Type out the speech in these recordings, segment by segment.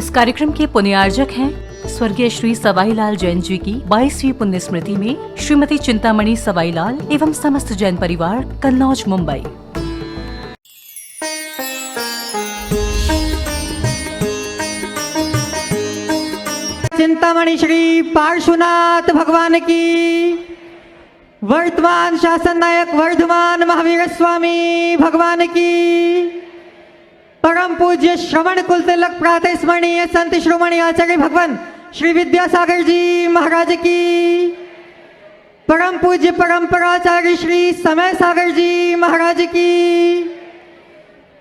इस कार्यक्रम के पुण्यार्जक हैं स्वर्गीय श्री सवाईलाल जैन जी की 22वीं पुण्य स्मृति में श्रीमती चिंतामणि सवाईलाल एवं समस्त जैन परिवार, कन्नौज, मुंबई। चिंतामणि श्री पार्श्वनाथ भगवान की, वर्तमान शासन नायक वर्धमान महावीर स्वामी भगवान की, परम पूज्य श्रवण कुल तिलक प्रातः स्मरणीय संत श्रोमणी आचार्य भगवान श्री विद्यासागर जी महाराज की, परम पूज्य परंपराचार्य श्री समय सागर जी महाराज की,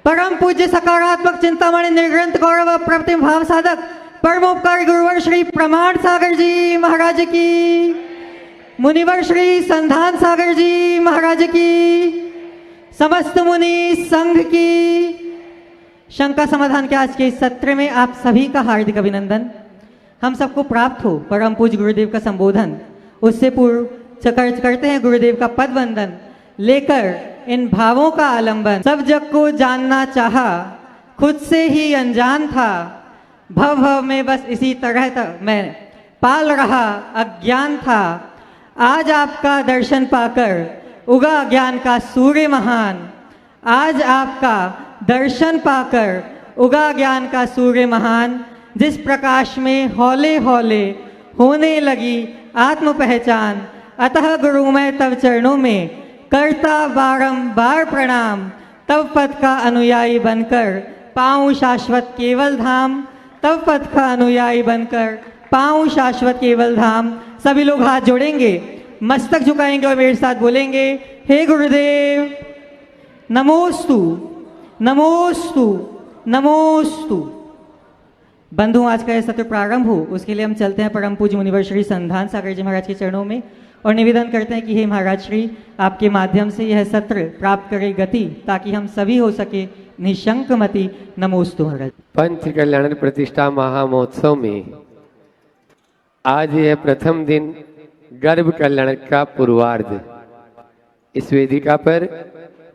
परम पूज्य सकारात्मक चिंतामणि निर्ग्रंथ गौरव प्रतिम भाव साधक परमोपकार गुरुवर श्री प्रमाण सागर जी महाराज की, मुनिवर श्री संधान सागर जी महाराज की, समस्त मुनि संघ की। शंका समाधान के आज के इस सत्र में आप सभी का हार्दिक अभिनंदन। हम सबको प्राप्त हो परम पूज्य गुरुदेव का संबोधन। उससे पूर्व करते हैं गुरुदेव का पद वंदन, लेकर इन भावों का आलंबन। सब जग को जानना चाहा, खुद से ही अनजान था, भव भव में बस इसी तरह तक मैं पाल रहा अज्ञान था। आज आपका दर्शन पाकर उगा ज्ञान का सूर्य महान, आज आपका दर्शन पाकर उगा ज्ञान का सूर्य महान। जिस प्रकाश में हौले हौले होने लगी आत्म पहचान, अतः गुरुमय तव चरणों में करता बारंबार प्रणाम। तव पद का अनुयायी बनकर पाऊं शाश्वत केवल धाम, तव पद का अनुयायी बनकर पाऊं शाश्वत केवल धाम। सभी लोग हाथ जोड़ेंगे, मस्तक झुकाएंगे और मेरे साथ बोलेंगे, हे गुरुदेव नमोस्तु नमोस्तु नमोस्तु। बंधु, आज का यह सत्र प्रारंभ हो उसके लिए हम चलते हैं परम पूज्य मुनिवर श्री संधान सागर जी महाराज के चरणों में और निवेदन करते हैं कि हे महाराज श्री, आपके माध्यम से यह सत्र प्राप्त करे गति, ताकि हम सभी हो सके निशंक मति। नमोस्तु महाराज। पंच कल्याण प्रतिष्ठा महामहोत्सव में आज यह प्रथम दिन गर्भ कल्याण का पूर्वार्ध। इस वेदिका पर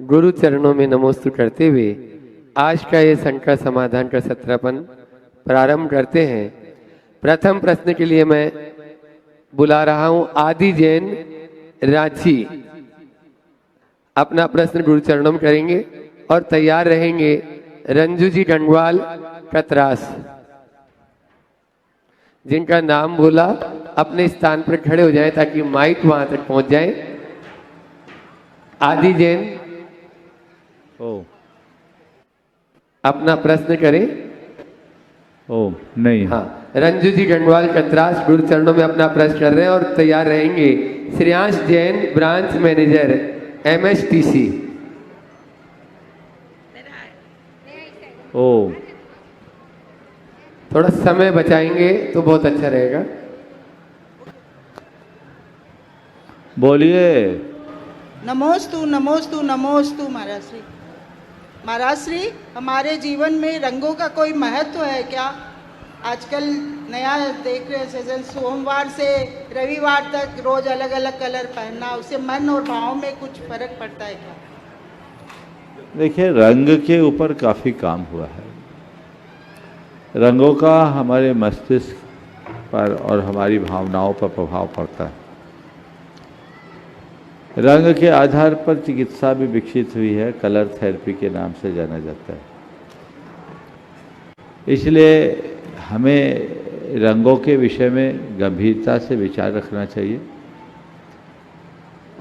गुरु चरणों में नमोस्तु करते हुए आज का ये शंका समाधान का सत्रापन प्रारंभ करते हैं। प्रथम प्रश्न के लिए मैं बुला रहा हूं आदि जैन, रांची। अपना प्रश्न गुरु चरणों में करेंगे और तैयार रहेंगे रंजू जी गंगवाल, कतरास। जिनका नाम बोला अपने स्थान पर खड़े हो जाएं ताकि माइक वहां तक पहुंच जाए। आदि जैन अपना प्रश्न करें। नहीं। हाँ, रंजू जी गंगवाल, कतरास गुरु चरणों में अपना प्रश्न कर रहे हैं और तैयार रहेंगे Shreyansh Jain, branch manager, MSTC। थोड़ा समय बचाएंगे तो बहुत अच्छा रहेगा। बोलिए। नमोस्तु नमोस्तु नमोस्तु। महाराज श्री, महाराज श्री, हमारे जीवन में रंगों का कोई महत्व है क्या? आजकल नया देख रहे हैं सीजन, सोमवार से रविवार तक रोज अलग अलग कलर पहनना, उससे मन और भाव में कुछ फर्क पड़ता है क्या? देखिए, रंग के ऊपर काफ़ी काम हुआ है। रंगों का हमारे मस्तिष्क पर और हमारी भावनाओं पर प्रभाव पड़ता है। रंग के आधार पर चिकित्सा भी विकसित हुई है, कलर थेरेपी के नाम से जाना जाता है। इसलिए हमें रंगों के विषय में गंभीरता से विचार रखना चाहिए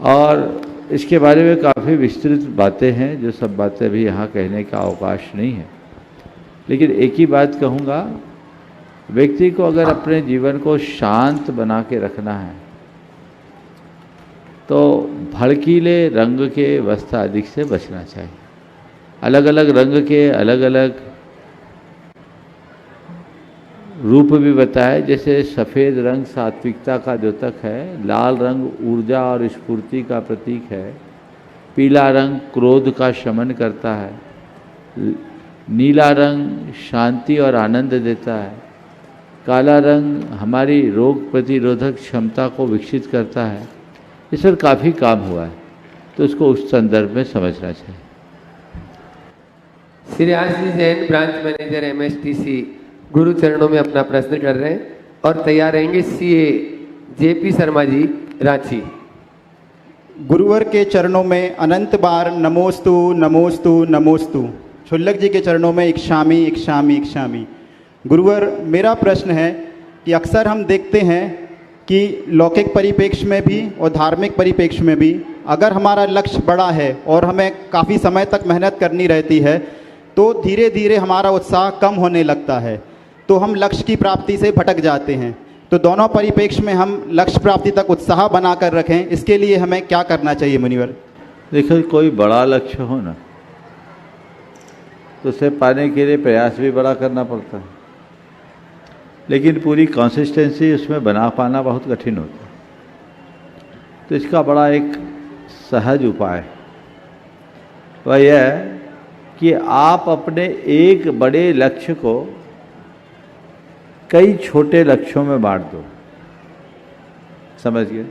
और इसके बारे में काफ़ी विस्तृत बातें हैं, जो सब बातें भी यहाँ कहने का अवकाश नहीं है। लेकिन एक ही बात कहूँगा, व्यक्ति को अगर अपने जीवन को शांत बना के रखना है तो भड़कीले रंग के वस्त्र अधिक से बचना चाहिए। अलग अलग रंग के अलग अलग रूप भी बताए, जैसे सफ़ेद रंग सात्विकता का द्योतक है, लाल रंग ऊर्जा और स्फूर्ति का प्रतीक है, पीला रंग क्रोध का शमन करता है, नीला रंग शांति और आनंद देता है, काला रंग हमारी रोग प्रतिरोधक क्षमता को विकसित करता है। इस पर काफ़ी काम हुआ है, तो उसको उस संदर्भ में समझना चाहिए। Shri Ashish Jain, branch manager, MSTC। गुरु चरणों में अपना प्रश्न कर रहे हैं और तैयार रहेंगे सीए जेपी शर्मा जी, रांची। गुरुवर के चरणों में अनंत बार नमोस्तु नमोस्तु नमोस्तु। क्षुल्लक जी के चरणों में इक्षामि इक्षामि इक्षामि। गुरुवर, मेरा प्रश्न है कि अक्सर हम देखते हैं कि लौकिक परिप्रेक्ष्य में भी और धार्मिक परिप्रेक्ष्य में भी अगर हमारा लक्ष्य बड़ा है और हमें काफ़ी समय तक मेहनत करनी रहती है तो धीरे धीरे हमारा उत्साह कम होने लगता है, तो हम लक्ष्य की प्राप्ति से भटक जाते हैं। तो दोनों परिप्रेक्ष्य में हम लक्ष्य प्राप्ति तक उत्साह बनाकर रखें, इसके लिए हमें क्या करना चाहिए मुनिवर? देखो, कोई बड़ा लक्ष्य हो ना तो उसे पाने के लिए प्रयास भी बड़ा करना पड़ता है, लेकिन पूरी कंसिस्टेंसी उसमें बना पाना बहुत कठिन होता है। तो इसका बड़ा एक सहज उपाय वह यह है कि आप अपने एक बड़े लक्ष्य को कई छोटे लक्ष्यों में बांट दो। समझ गए?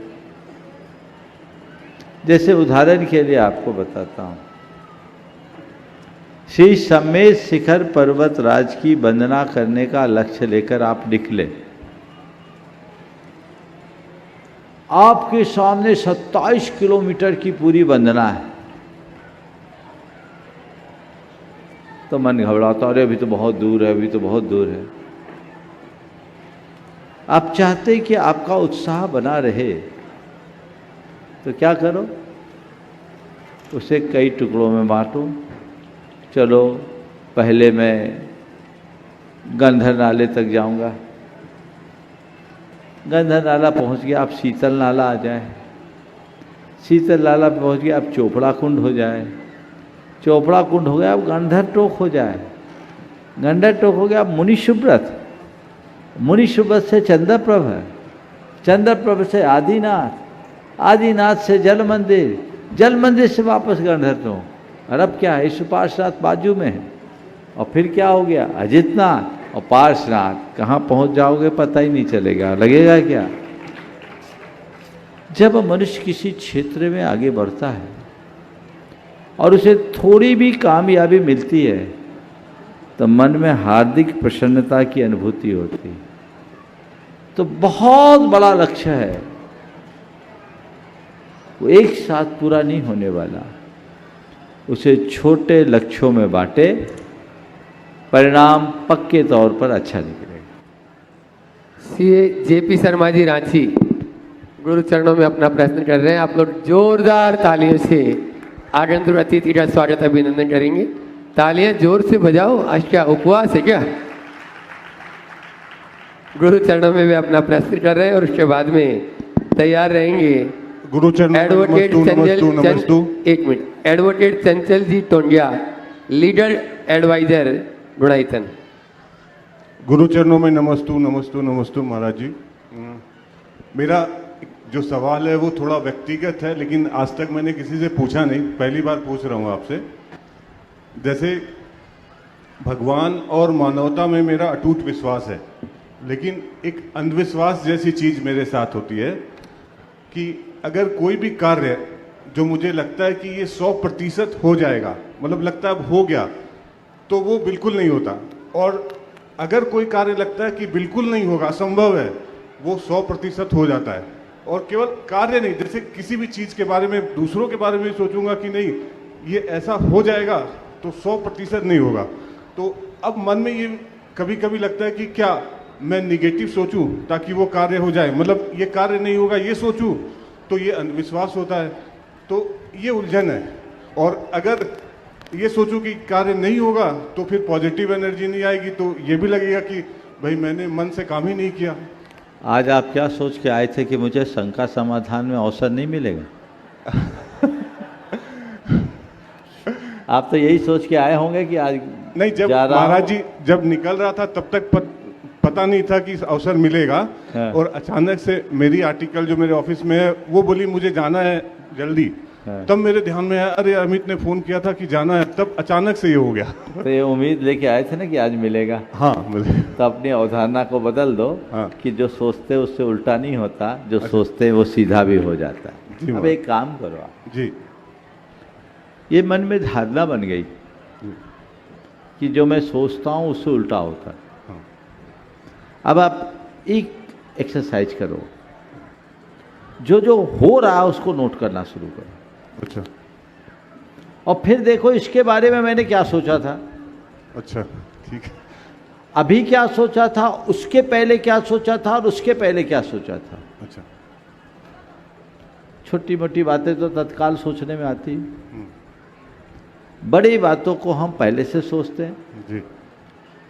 जैसे उदाहरण के लिए आपको बताता हूँ, श्री सम्मेद शिखर पर्वत राज की वंदना करने का लक्ष्य लेकर आप निकले। आपके सामने 27 किलोमीटर की पूरी वंदना है, तो मन घबराता, अरे अभी तो बहुत दूर है, अभी तो बहुत दूर है। आप चाहते हैं कि आपका उत्साह बना रहे, तो क्या करो, उसे कई टुकड़ों में बांटो। चलो, पहले मैं गंधर नाले तक जाऊंगा, गंधर नाला पहुंच गया, आप शीतल नाला आ जाए, शीतल नाला पहुंच गया, आप चोपड़ा कुंड हो जाए, चोपड़ा कुंड हो गया, अब गंधर टोक हो जाए, गंधर टोक हो गया, अब मुनि सुब्रत, मुनि सुब्रत से चंद्रप्रभ है, चंद्रप्रभ से आदिनाथ, आदिनाथ से जल मंदिर, जल मंदिर से वापस गंधर टोक। और अब क्या है, इस पार्श्वनाथ बाजू में है, और फिर क्या हो गया, अजितनाथ और पार्श्वनाथ। कहाँ पहुंच जाओगे पता ही नहीं चलेगा, लगेगा क्या। जब मनुष्य किसी क्षेत्र में आगे बढ़ता है और उसे थोड़ी भी कामयाबी मिलती है तो मन में हार्दिक प्रसन्नता की अनुभूति होती है। तो बहुत बड़ा लक्ष्य है, वो एक साथ पूरा नहीं होने वाला, उसे छोटे लक्ष्यों में बांटे, परिणाम पक्के तौर पर अच्छा निकलेगा। सीए जेपी शर्मा जी, रांची, गुरु चरणों में अपना प्रश्न कर रहे हैं। आप लोग जोरदार तालियों से आगंतुक अतिथि का स्वागत अभिनंदन करेंगे। तालियां जोर से बजाओ, आज क्या उपवास है क्या? गुरु चरणों में वे अपना प्रश्न कर रहे हैं और उसके बाद में तैयार रहेंगे गुरु चरणों एडवोकेट एक मिनट, एडवोकेट चंचल जी टोंडिया, लीडर एडवाइजर गुणाईतन। गुरु चरणों में नमस्तु नमस्तु नमस्तु महाराज जी। मेरा जो सवाल है वो थोड़ा व्यक्तिगत है, लेकिन आज तक मैंने किसी से पूछा नहीं, पहली बार पूछ रहा हूँ आपसे। जैसे भगवान और मानवता में मेरा अटूट विश्वास है, लेकिन एक अंधविश्वास जैसी चीज मेरे साथ होती है कि अगर कोई भी कार्य जो मुझे लगता है कि ये 100% हो जाएगा, मतलब लगता है अब हो गया, तो वो बिल्कुल नहीं होता। और अगर कोई कार्य लगता है कि बिल्कुल नहीं होगा, असंभव है, वो 100% हो जाता है। और केवल कार्य नहीं, जैसे किसी भी चीज के बारे में, दूसरों के बारे में सोचूंगा कि नहीं ये ऐसा हो जाएगा, तो 100% नहीं होगा। तो अब मन में ये कभी कभी लगता है कि क्या मैं निगेटिव सोचूं ताकि वो कार्य हो जाए, मतलब ये कार्य नहीं होगा ये सोचूं तो ये अंधविश्वास होता है। तो ये उलझन है। और अगर ये सोचूं कि कार्य नहीं होगा तो फिर पॉजिटिव एनर्जी नहीं आएगी, तो ये भी लगेगा कि भाई मैंने मन से काम ही नहीं किया। आज आप क्या सोच के आए थे कि मुझे शंका समाधान में अवसर नहीं मिलेगा? आप तो यही सोच के आए होंगे कि आज नहीं, जब महाराज जी जब निकल रहा था तब तक पता नहीं था कि अवसर मिलेगा। हाँ। और अचानक से मेरी आर्टिकल जो मेरे ऑफिस में है वो बोली मुझे जाना है जल्दी। हाँ। तब मेरे ध्यान में आया, अरे अमित ने फोन किया था कि जाना है, तब अचानक से ये हो गया। तो ये उम्मीद लेके आए थे ना कि आज मिलेगा। हाँ मुझे तो अपनी अवधारणा को बदल दो। हाँ। कि जो सोचते हैं उससे उल्टा नहीं होता, जो सोचते हैं वो सीधा भी हो जाता जी, है। अब एक काम करो आप, जी ये मन में धारणा बन गई कि जो मैं सोचता हूँ उससे उल्टा होता है। हाँ। अब आप एक एक्सरसाइज करो, जो जो हो रहा है उसको नोट करना शुरू करो। अच्छा और फिर देखो इसके बारे में मैंने क्या सोचा था, अच्छा ठीक है। अभी क्या सोचा था, उसके पहले क्या सोचा था और उसके पहले क्या सोचा था। अच्छा छोटी मोटी बातें तो तत्काल सोचने में आती हैं, बड़ी बातों को हम पहले से सोचते हैं। जी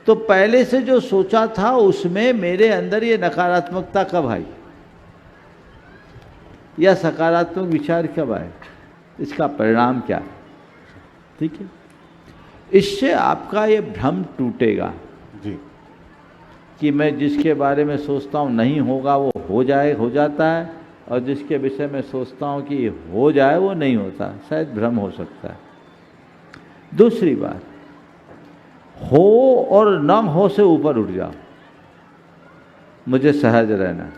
तो पहले से जो सोचा था उसमें मेरे अंदर ये नकारात्मकता कब आई या सकारात्मक विचार कब आए, इसका परिणाम क्या है। ठीक है, इससे आपका ये भ्रम टूटेगा जी कि मैं जिसके बारे में सोचता हूँ नहीं होगा वो हो जाता है, और जिसके विषय में सोचता हूँ कि हो जाए वो नहीं होता, शायद भ्रम हो सकता है। दूसरी बात, हो और न हो से ऊपर उठ जाओ, मुझे सहज रहना है,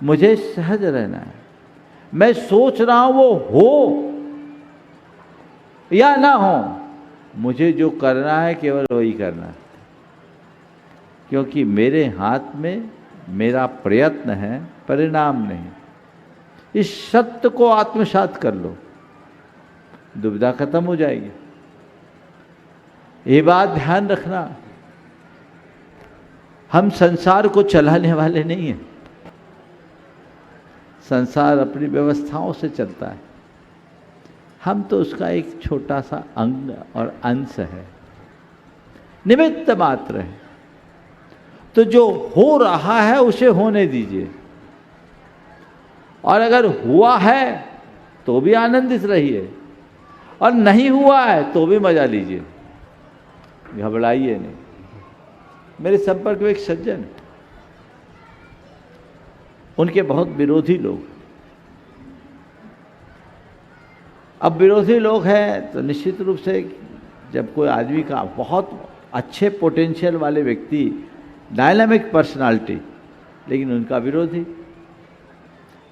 मुझे सहज रहना है। मैं सोच रहा हूं वो हो या ना हो, मुझे जो करना है केवल वही करना है, क्योंकि मेरे हाथ में मेरा प्रयत्न है, परिणाम नहीं। इस सत्य को आत्मसात कर लो, दुविधा खत्म हो जाएगी। ये बात ध्यान रखना, हम संसार को चलाने वाले नहीं हैं, संसार अपनी व्यवस्थाओं से चलता है, हम तो उसका एक छोटा सा अंग और अंश है, निमित्त मात्र है। तो जो हो रहा है उसे होने दीजिए, और अगर हुआ है तो भी आनंदित रहिए, और नहीं हुआ है तो भी मजा लीजिए, घबराइए नहीं। मेरे संपर्क में एक सज्जन, उनके बहुत विरोधी लोग, अब विरोधी लोग हैं तो निश्चित रूप से जब कोई आदमी का बहुत अच्छे पोटेंशियल वाले व्यक्ति, डायनामिक पर्सनालिटी, लेकिन उनका विरोधी,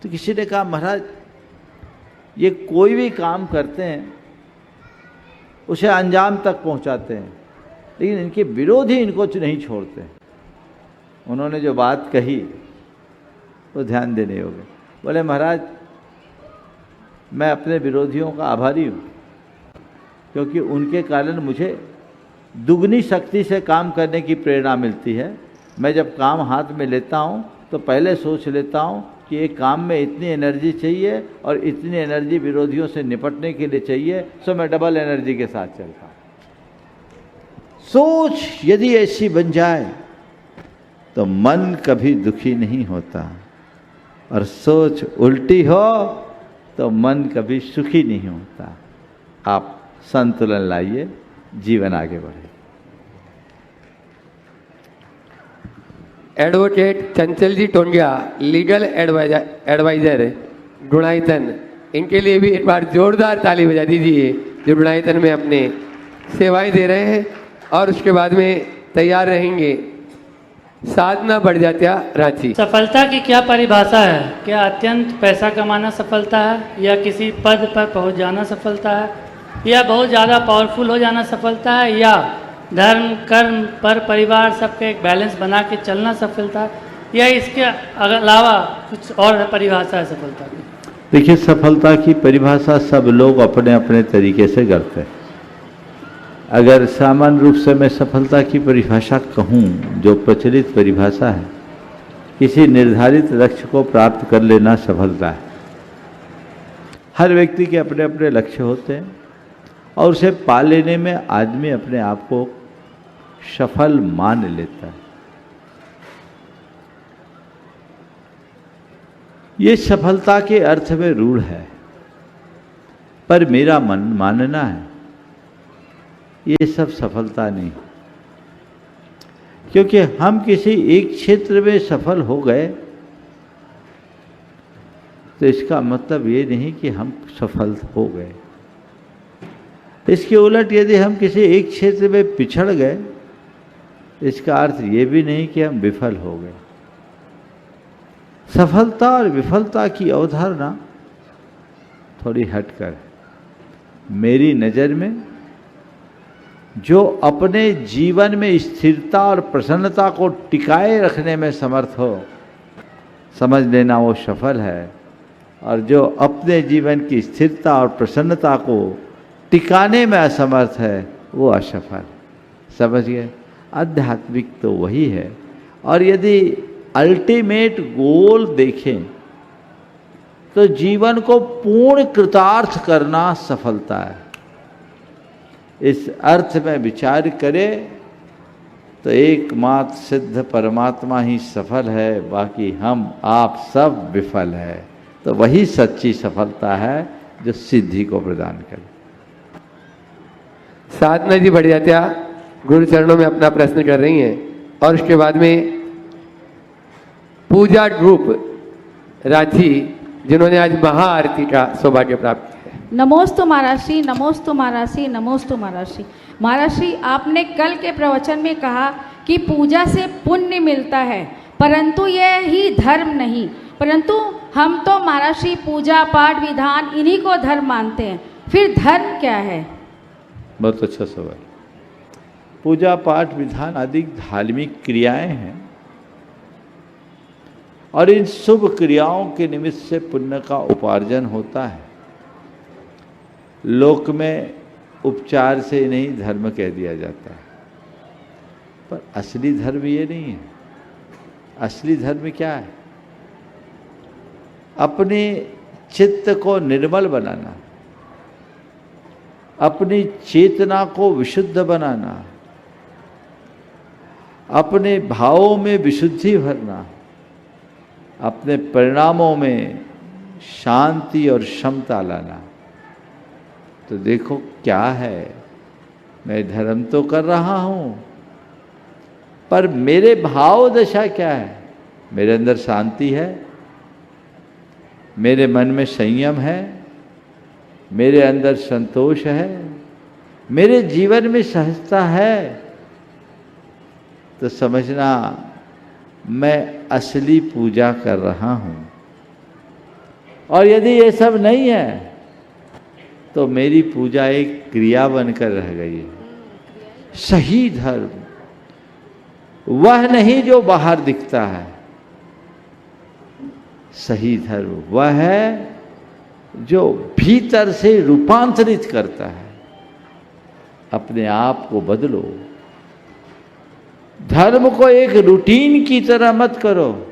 तो किसी ने कहा महाराज ये कोई भी काम करते हैं उसे अंजाम तक पहुंचाते हैं, लेकिन इनके विरोधी इनको नहीं छोड़ते। उन्होंने जो बात कही वो ध्यान देने योग्य। बोले महाराज मैं अपने विरोधियों का आभारी हूँ, क्योंकि उनके कारण मुझे दुगनी शक्ति से काम करने की प्रेरणा मिलती है। मैं जब काम हाथ में लेता हूँ तो पहले सोच लेता हूँ कि एक काम में इतनी एनर्जी चाहिए और इतनी एनर्जी विरोधियों से निपटने के लिए चाहिए, सो मैं डबल एनर्जी के साथ चलता हूँ। सोच यदि ऐसी बन जाए तो मन कभी दुखी नहीं होता, और सोच उल्टी हो तो मन कभी सुखी नहीं होता। आप संतुलन लाइए, जीवन आगे बढ़े। एडवोकेट चंचल जी टोंडिया, लीगल एडवाइजर गुणायतन, इनके लिए भी एक बार जोरदार ताली बजा दीजिए, जो गुणायतन में अपने सेवाएं दे रहे हैं और उसके बाद में तैयार रहेंगे साधना बढ़ जात्या रांची। सफलता की क्या परिभाषा है? क्या अत्यंत पैसा कमाना सफलता है, या किसी पद पर पहुंच जाना सफलता है, या बहुत ज़्यादा पावरफुल हो जाना सफलता है, या धर्म कर्म पर परिवार सबके एक बैलेंस बना के चलना सफलता है, या इसके अलावा कुछ और परिभाषा है सफलता की? देखिए, सफलता की परिभाषा सब लोग अपने अपने तरीके से करते हैं। अगर सामान्य रूप से मैं सफलता की परिभाषा कहूँ, जो प्रचलित परिभाषा है, किसी निर्धारित लक्ष्य को प्राप्त कर लेना सफलता है। हर व्यक्ति के अपने अपने लक्ष्य होते हैं और उसे पा लेने में आदमी अपने आप को सफल मान लेता है। ये सफलता के अर्थ में रूढ़ है, पर मेरा मानना है ये सब सफलता नहीं, क्योंकि हम किसी एक क्षेत्र में सफल हो गए तो इसका मतलब ये नहीं कि हम सफल हो गए। इसके उलट यदि हम किसी एक क्षेत्र में पिछड़ गए, इसका अर्थ ये भी नहीं कि हम विफल हो गए। सफलता और विफलता की अवधारणा थोड़ी हटकर है। मेरी नज़र में जो अपने जीवन में स्थिरता और प्रसन्नता को टिकाए रखने में समर्थ हो, समझ लेना वो सफल है। और जो अपने जीवन की स्थिरता और प्रसन्नता को टिकाने में असमर्थ है वो असफल। समझ गए? आध्यात्मिक तो वही है। और यदि अल्टीमेट गोल देखें तो जीवन को पूर्ण कृतार्थ करना सफलता है। इस अर्थ में विचार करें तो एकमात्र सिद्ध परमात्मा ही सफल है, बाकी हम आप सब विफल है। तो वही सच्ची सफलता है जो सिद्धि को प्रदान करे। साधना जी बढ़ जात्या गुरु चरणों में अपना प्रश्न कर रही हैं और उसके बाद में पूजा ग्रुप रांची जिन्होंने आज महाआरती का सौभाग्य प्राप्त किया है। नमोस्तु महाराष्ट्री, नमोस्तु महाराष्ट्री, नमोस्तु महाराष्ट्री। महाराष्ट्री, आपने कल के प्रवचन में कहा कि पूजा से पुण्य मिलता है, परंतु यह ही धर्म नहीं। परंतु हम तो महाराष्ट्री पूजा पाठ विधान इन्हीं को धर्म मानते हैं, फिर धर्म क्या है? बहुत अच्छा सवाल। पूजा पाठ विधान आदि धार्मिक क्रियाएं हैं और इन शुभ क्रियाओं के निमित्त से पुण्य का उपार्जन होता है। लोक में उपचार से नहीं धर्म कह दिया जाता है, पर असली धर्म ये नहीं है। असली धर्म क्या है? अपने चित्त को निर्मल बनाना, अपनी चेतना को विशुद्ध बनाना, अपने भावों में विशुद्धि भरना, अपने परिणामों में शांति और क्षमता लाना। तो देखो क्या है, मैं धर्म तो कर रहा हूं, पर मेरे भाव दशा क्या है? मेरे अंदर शांति है, मेरे मन में संयम है, मेरे अंदर संतोष है, मेरे जीवन में सहजता है, तो समझना मैं असली पूजा कर रहा हूं। और यदि ये सब नहीं है तो मेरी पूजा एक क्रिया बनकर रह गई है। सही धर्म वह नहीं जो बाहर दिखता है, सही धर्म वह है जो भीतर से रूपांतरित करता है। अपने आप को बदलो। धर्म को एक रूटीन की तरह मत करो।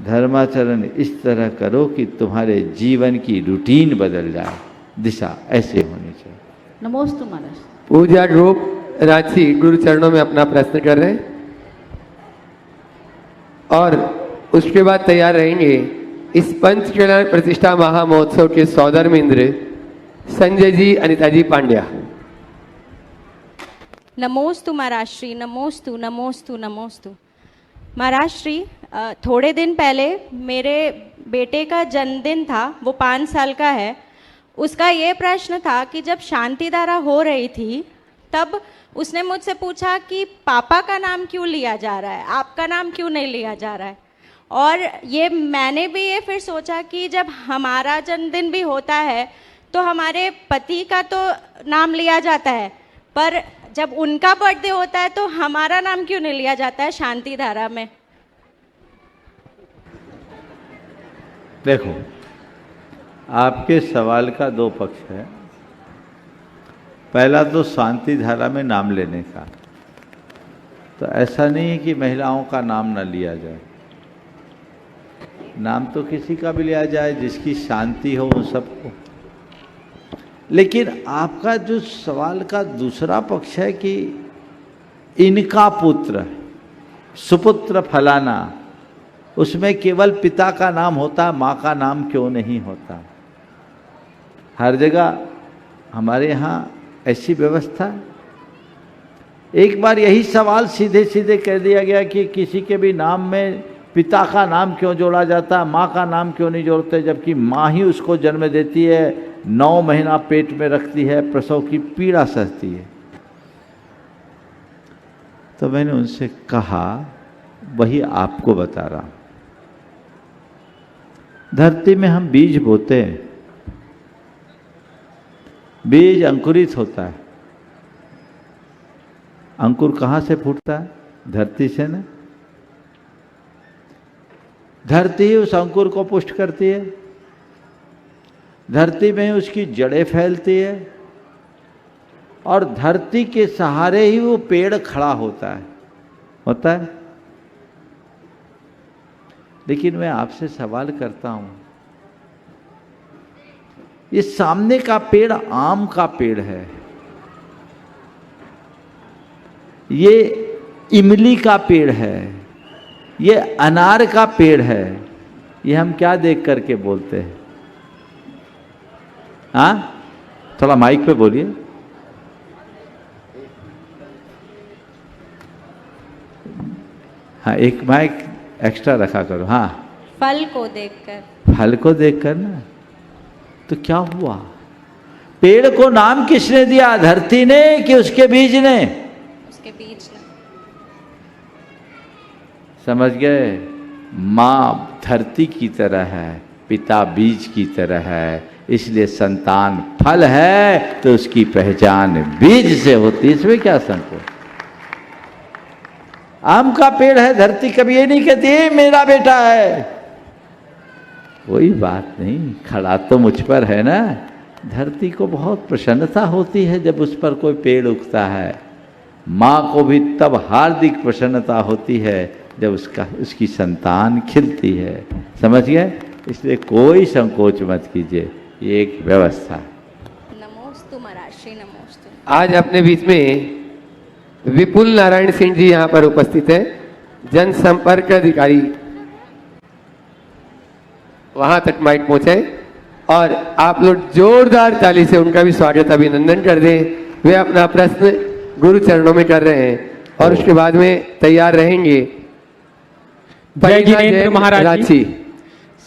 धर्माचरण इस तरह करो कि तुम्हारे जीवन की रूटीन बदल जाए। दिशा ऐसे होनी चाहिए। नमोस्तु महाराज। पूजा ग्रुप रांची गुरु चरणों में अपना प्रश्न कर रहे हैं और उसके बाद तैयार रहेंगे इस पंच कल्याण प्रतिष्ठा महामहोत्सव के सौधर्मेंद्र संजय जी, अनिता जी पांड्या। नमोस्तु महाराष्ट्री, नमोस्तु नमोस्तु नमोस्तु। महाराष्ट्री, थोड़े दिन पहले मेरे बेटे का जन्मदिन था, वो 5 साल का है। उसका ये प्रश्न था कि जब शांति धारा हो रही थी तब उसने मुझसे पूछा कि पापा का नाम क्यों लिया जा रहा है, आपका नाम क्यों नहीं लिया जा रहा है। और ये मैंने भी ये फिर सोचा कि जब हमारा जन्मदिन भी होता है तो हमारे पति का तो नाम लिया जाता है, पर जब उनका बर्थडे होता है तो हमारा नाम क्यों नहीं लिया जाता है शांति धारा में? देखो, आपके सवाल का 2 पक्ष है। पहला तो शांति धारा में नाम लेने का, तो ऐसा नहीं है कि महिलाओं का नाम न लिया जाए। नाम तो किसी का भी लिया जाए जिसकी शांति हो उन सबको। लेकिन आपका जो सवाल का दूसरा पक्ष है कि इनका पुत्र सुपुत्र फलाना, उसमें केवल पिता का नाम होता, माँ का नाम क्यों नहीं होता? हर जगह हमारे यहाँ ऐसी व्यवस्था है। एक बार यही सवाल सीधे सीधे कह दिया गया कि किसी के भी नाम में पिता का नाम क्यों जोड़ा जाता, माँ का नाम क्यों नहीं जोड़ते, जबकि माँ ही उसको जन्म देती है, 9 महीना पेट में रखती है, प्रसव की पीड़ा सहती है। तो मैंने उनसे कहा, वही आपको बता रहा हूं। धरती में हम बीज बोते हैं, बीज अंकुरित होता है। अंकुर कहाँ से फूटता है? धरती से ना। धरती ही उस अंकुर को पुष्ट करती है, धरती में ही उसकी जड़ें फैलती है और धरती के सहारे ही वो पेड़ खड़ा होता है। लेकिन मैं आपसे सवाल करता हूं, ये सामने का पेड़ आम का पेड़ है, ये इमली का पेड़ है, ये अनार का पेड़ है, ये हम क्या देख करके बोलते हैं? हाँ, थोड़ा माइक पे बोलिए। हाँ, एक माइक एक्स्ट्रा रखा करो। हाँ, फल को देखकर। फल को देखकर ना, तो क्या हुआ? पेड़ को नाम किसने दिया? धरती ने कि उसके बीज ने? उसके बीज ने। समझ गए? माँ धरती की तरह है, पिता बीज की तरह है, इसलिए संतान फल है तो उसकी पहचान बीज से होती है। इसमें क्या संकोच? आम का पेड़ है, धरती कभी ये नहीं कहती है मेरा बेटा है। कोई बात नहीं, खड़ा तो मुझ पर है ना। धरती को बहुत प्रसन्नता होती है जब उस पर कोई पेड़ उगता है। माँ को भी तब हार्दिक प्रसन्नता होती है जब उसकी संतान खिलती है। समझ गए? इसलिए कोई संकोच मत कीजिए, ये एक व्यवस्था है। नमोस्तु महाराष्ट्री, नमोस्तु। आज अपने बीच में विपुल नारायण सिंह जी यहाँ पर उपस्थित हैं, जनसंपर्क अधिकारी। वहां तक माइक पहुंचे और आप लोग जोरदार ताली से उनका भी स्वागत अभिनंदन कर दें। वे अपना प्रश्न गुरु चरणों में कर रहे हैं और उसके बाद में तैयार रहेंगे जय जिनेन्द्र महाराज रांची,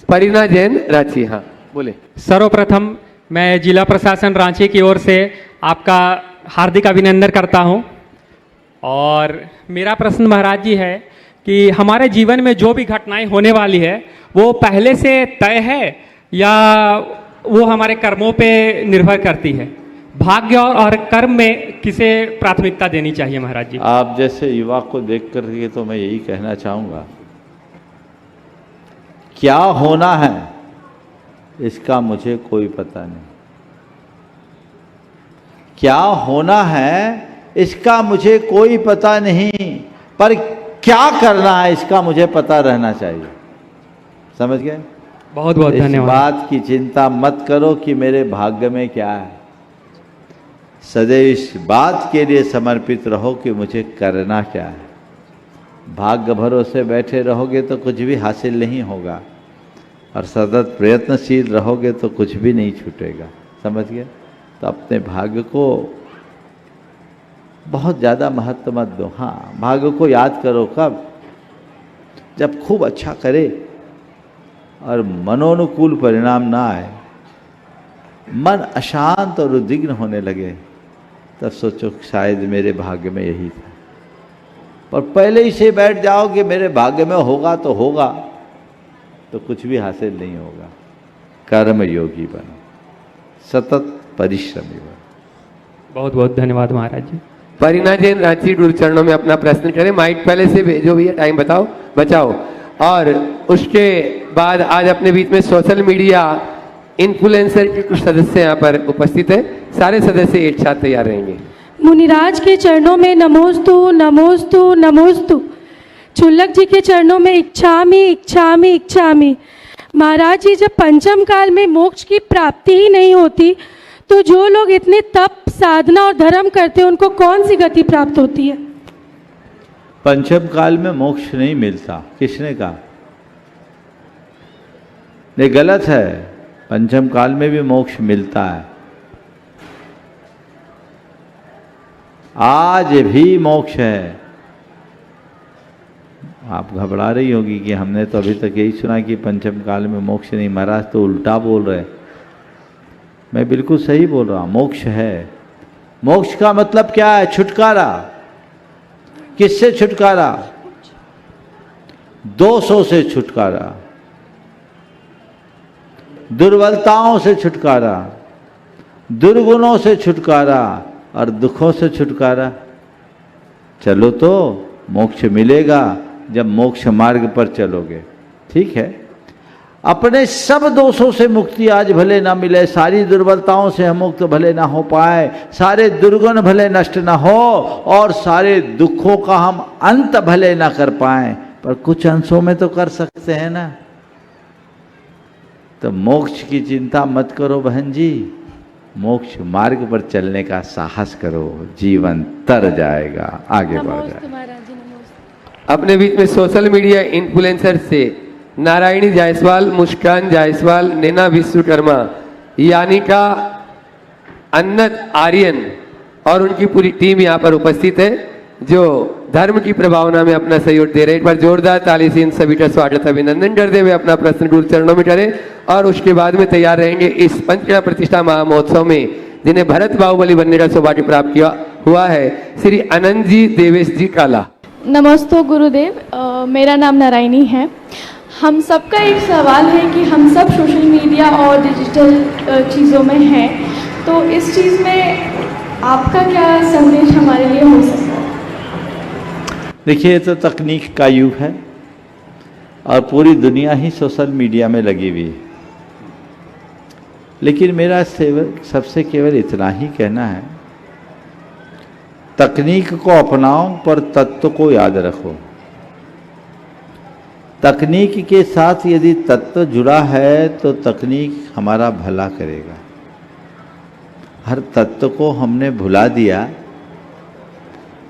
परिणा जैन रांची। हाँ बोले। सर्वप्रथम मैं जिला प्रशासन रांची की ओर से आपका हार्दिक अभिनंदन करता हूं। और मेरा प्रश्न महाराज जी है कि हमारे जीवन में जो भी घटनाएं होने वाली है वो पहले से तय है या वो हमारे कर्मों पे निर्भर करती है? भाग्य और कर्म में किसे प्राथमिकता देनी चाहिए महाराज जी? आप जैसे युवा को देख करके तो मैं यही कहना चाहूँगा, क्या होना है इसका मुझे कोई पता नहीं। क्या होना है इसका मुझे कोई पता नहीं, पर क्या करना है इसका मुझे पता रहना चाहिए। समझ गए? बहुत बहुत धन्यवाद। इस बात की चिंता मत करो कि मेरे भाग्य में क्या है। सदैव इस बात के लिए समर्पित रहो कि मुझे करना क्या है। भाग्य भरोसे बैठे रहोगे तो कुछ भी हासिल नहीं होगा और सतत प्रयत्नशील रहोगे तो कुछ भी नहीं छूटेगा। समझ गए? तो अपने भाग्य को बहुत ज़्यादा महत्व मत दो। हाँ, भाग्य को याद करो कब? जब खूब अच्छा करे और मनोनुकूल परिणाम ना आए, मन अशांत और उद्विग्न होने लगे, तब सोचो शायद मेरे भाग्य में यही था। पर पहले ही से बैठ जाओ कि मेरे भाग्य में होगा तो होगा, तो कुछ भी हासिल नहीं होगा। कर्म योगी बनो, सतत परिश्रमी बनो। बहुत बहुत धन्यवाद महाराज जी। परिणा जैन रांची गुरु चरणों में अपना प्रश्न करें। माइक पहले से भेजो भैया, टाइम बताओ बचाओ। और उसके बाद आज अपने बीच में सोशल मीडिया इन्फ्लुएंसर के कुछ सदस्य यहाँ पर उपस्थित हैं। सारे सदस्य एक साथ तैयार रहेंगे। मुनिराज के चरणों में नमोस्तु नमोस्तु नमोस्तु। चुल्लक जी के चरणों में इच्छामि इच्छामि इच्छामि। महाराज जी, जब पंचम काल में मोक्ष की प्राप्ति ही नहीं होती तो जो लोग इतने तप साधना और धर्म करते हैं उनको कौन सी गति प्राप्त होती है? पंचम काल में मोक्ष नहीं मिलता। किसने कहा? ये गलत है। पंचम काल में भी मोक्ष मिलता है। आज भी मोक्ष है। आप घबरा रही होगी कि हमने तो अभी तक यही सुना कि पंचम काल में मोक्ष नहीं। महाराज तो उल्टा बोल रहे। मैं बिल्कुल सही बोल रहा हूं, मोक्ष है। मोक्ष का मतलब क्या है? छुटकारा। किससे छुटकारा? दोषों से छुटकारा, दुर्बलताओं से छुटकारा, दुर्गुणों से छुटकारा और दुखों से छुटकारा। चलो तो मोक्ष मिलेगा जब मोक्ष मार्ग पर चलोगे। ठीक है, अपने सब दोषों से मुक्ति आज भले ना मिले, सारी दुर्बलताओं से हम मुक्त भले ना हो पाए, सारे दुर्गुण भले नष्ट ना हो और सारे दुखों का हम अंत भले ना कर पाए, पर कुछ अंशों में तो कर सकते हैं ना। तो मोक्ष की चिंता मत करो बहन जी, मोक्ष मार्ग पर चलने का साहस करो, जीवन तर जाएगा, आगे बढ़ जाएगा। अपने बीच में सोशल मीडिया इन्फ्लुएंसर से नारायणी जायसवाल, मुस्कान जायसवाल, नैना विश्वकर्मा, यानिका, अन्नत आर्यन और उनकी पूरी टीम यहाँ पर उपस्थित है, जो धर्म की प्रभावना में अपना सहयोग दे रहे हैं। एक बार जोरदार ताली से इन सभी का स्वागत अभिनंदन करते हुए अपना प्रश्न गुरु चरणों में करें और उसके बाद में तैयार रहेंगे इस पंचकला प्रतिष्ठा महामहोत्सव में जिन्हें भरत बाहुबली बनने का सौभाग्य प्राप्त किया हुआ है, श्री अनंत जी देवेश जी काला। नमस्ते गुरुदेव, मेरा नाम नारायणी है। हम सबका एक सवाल है कि हम सब सोशल मीडिया और डिजिटल चीज़ों में हैं, तो इस चीज़ में आपका क्या संदेश हमारे लिए हो सकता है? देखिए, ये तो तकनीक का युग है और पूरी दुनिया ही सोशल मीडिया में लगी हुई है, लेकिन मेरा सबसे केवल इतना ही कहना है, तकनीक को अपनाओ पर तत्व को याद रखो। तकनीक के साथ यदि तत्व जुड़ा है तो तकनीक हमारा भला करेगा। हर तत्व को हमने भुला दिया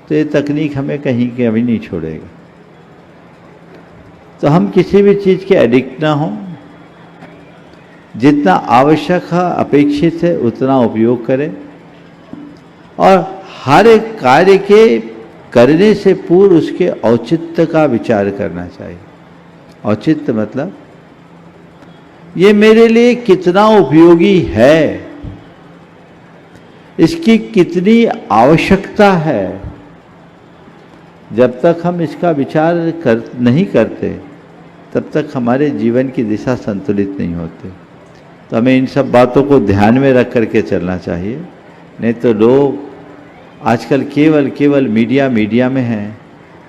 तो ये तकनीक हमें कहीं कभी नहीं छोड़ेगा। तो हम किसी भी चीज़ के एडिक्ट ना हो, जितना आवश्यक है अपेक्षित है उतना उपयोग करें और हर एक कार्य के करने से पूर्व उसके औचित्य का विचार करना चाहिए। औचित्य मतलब ये मेरे लिए कितना उपयोगी है, इसकी कितनी आवश्यकता है। जब तक हम इसका विचार नहीं करते तब तक हमारे जीवन की दिशा संतुलित नहीं होती। तो हमें इन सब बातों को ध्यान में रख करके चलना चाहिए, नहीं तो लोग आजकल केवल मीडिया में हैं।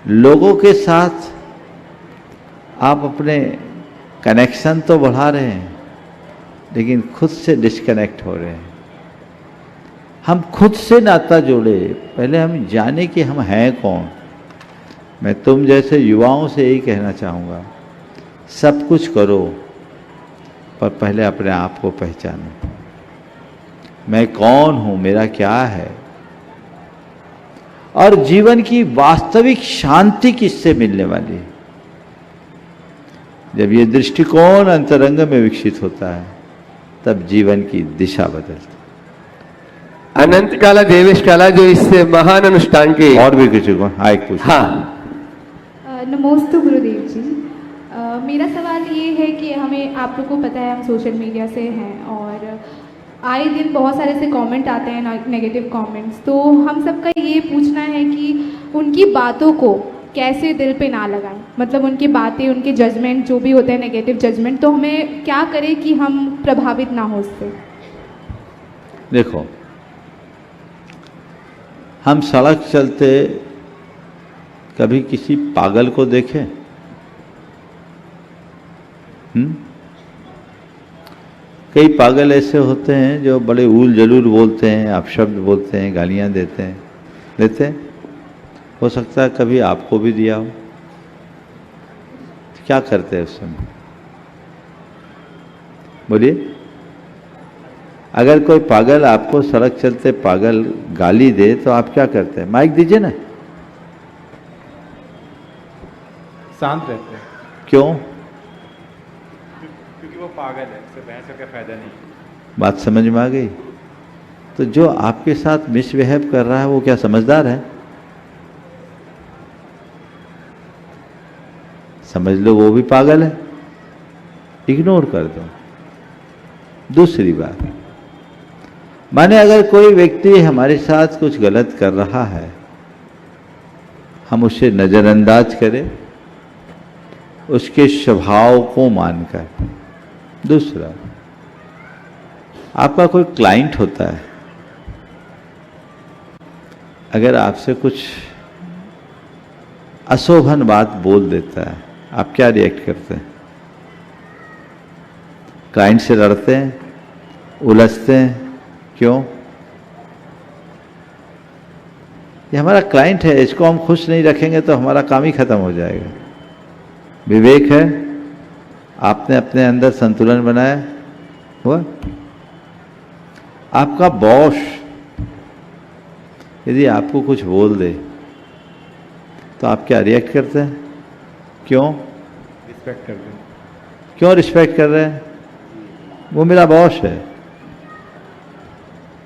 लोगों के साथ आप अपने कनेक्शन तो बढ़ा रहे हैं लेकिन खुद से डिस्कनेक्ट हो रहे हैं। हम खुद से नाता जोड़े, पहले हम जाने कि हम हैं कौन। मैं तुम जैसे युवाओं से यही कहना चाहूँगा, सब कुछ करो पर पहले अपने आप को पहचानो। मैं कौन हूँ, मेरा क्या है, और जीवन की वास्तविक शांति किससे मिलने वाली है। जब ये दृष्टिकोण अंतरंग में विकसित होता है तब जीवन की दिशा बदलती है। अनंत काला, देवेश काला, जो इस महान अनुष्ठान के और भी किसी को एक पूछ। हाँ, नमस्ते गुरुदेव जी। मेरा सवाल ये है कि हमें, आप लोगों को पता है हम सोशल मीडिया से हैं और आए दिन बहुत सारे ऐसे कमेंट आते हैं, नेगेटिव कमेंट्स। तो हम सबका ये पूछना है कि उनकी बातों को कैसे दिल पे ना लगाएं, मतलब उनकी बातें, उनके जजमेंट जो भी होते हैं नेगेटिव जजमेंट, तो हमें क्या करें कि हम प्रभावित ना हो उससे। देखो, हम सड़क चलते कभी किसी पागल को देखें? कई पागल ऐसे होते हैं जो बड़े ऊल जलूल बोलते हैं, अपशब्द बोलते हैं, गालियां देते हैं। हो सकता है कभी आपको भी दिया हो। क्या करते हैं उस समय? बोलिए। अगर कोई पागल आपको सड़क चलते पागल गाली दे तो आप क्या करते हैं? माइक दीजिए ना। शांत रहते हैं। क्यों? क्योंकि वो पागल है, उससे बहस करके फायदा नहीं। बात समझ में आ गई? तो जो आपके साथ मिसबिहेव कर रहा है वो क्या समझदार है? समझ लो वो भी पागल है, इग्नोर कर दो। दूसरी बात, माने अगर कोई व्यक्ति हमारे साथ कुछ गलत कर रहा है, हम उसे नज़रअंदाज करें उसके स्वभाव को मानकर। दूसरा, आपका कोई क्लाइंट होता है, अगर आपसे कुछ अशोभन बात बोल देता है, आप क्या रिएक्ट करते हैं? क्लाइंट से लड़ते हैं, उलझते हैं, क्यों? ये हमारा क्लाइंट है, इसको हम खुश नहीं रखेंगे तो हमारा काम ही खत्म हो जाएगा। विवेक है, आपने अपने अंदर संतुलन बनाया हुआ। आपका बॉस यदि आपको कुछ बोल दे तो आप क्या रिएक्ट करते हैं? क्यों रिस्पेक्ट करते हैं। क्यों रिस्पेक्ट कर रहे हैं? वो मेरा बॉस है।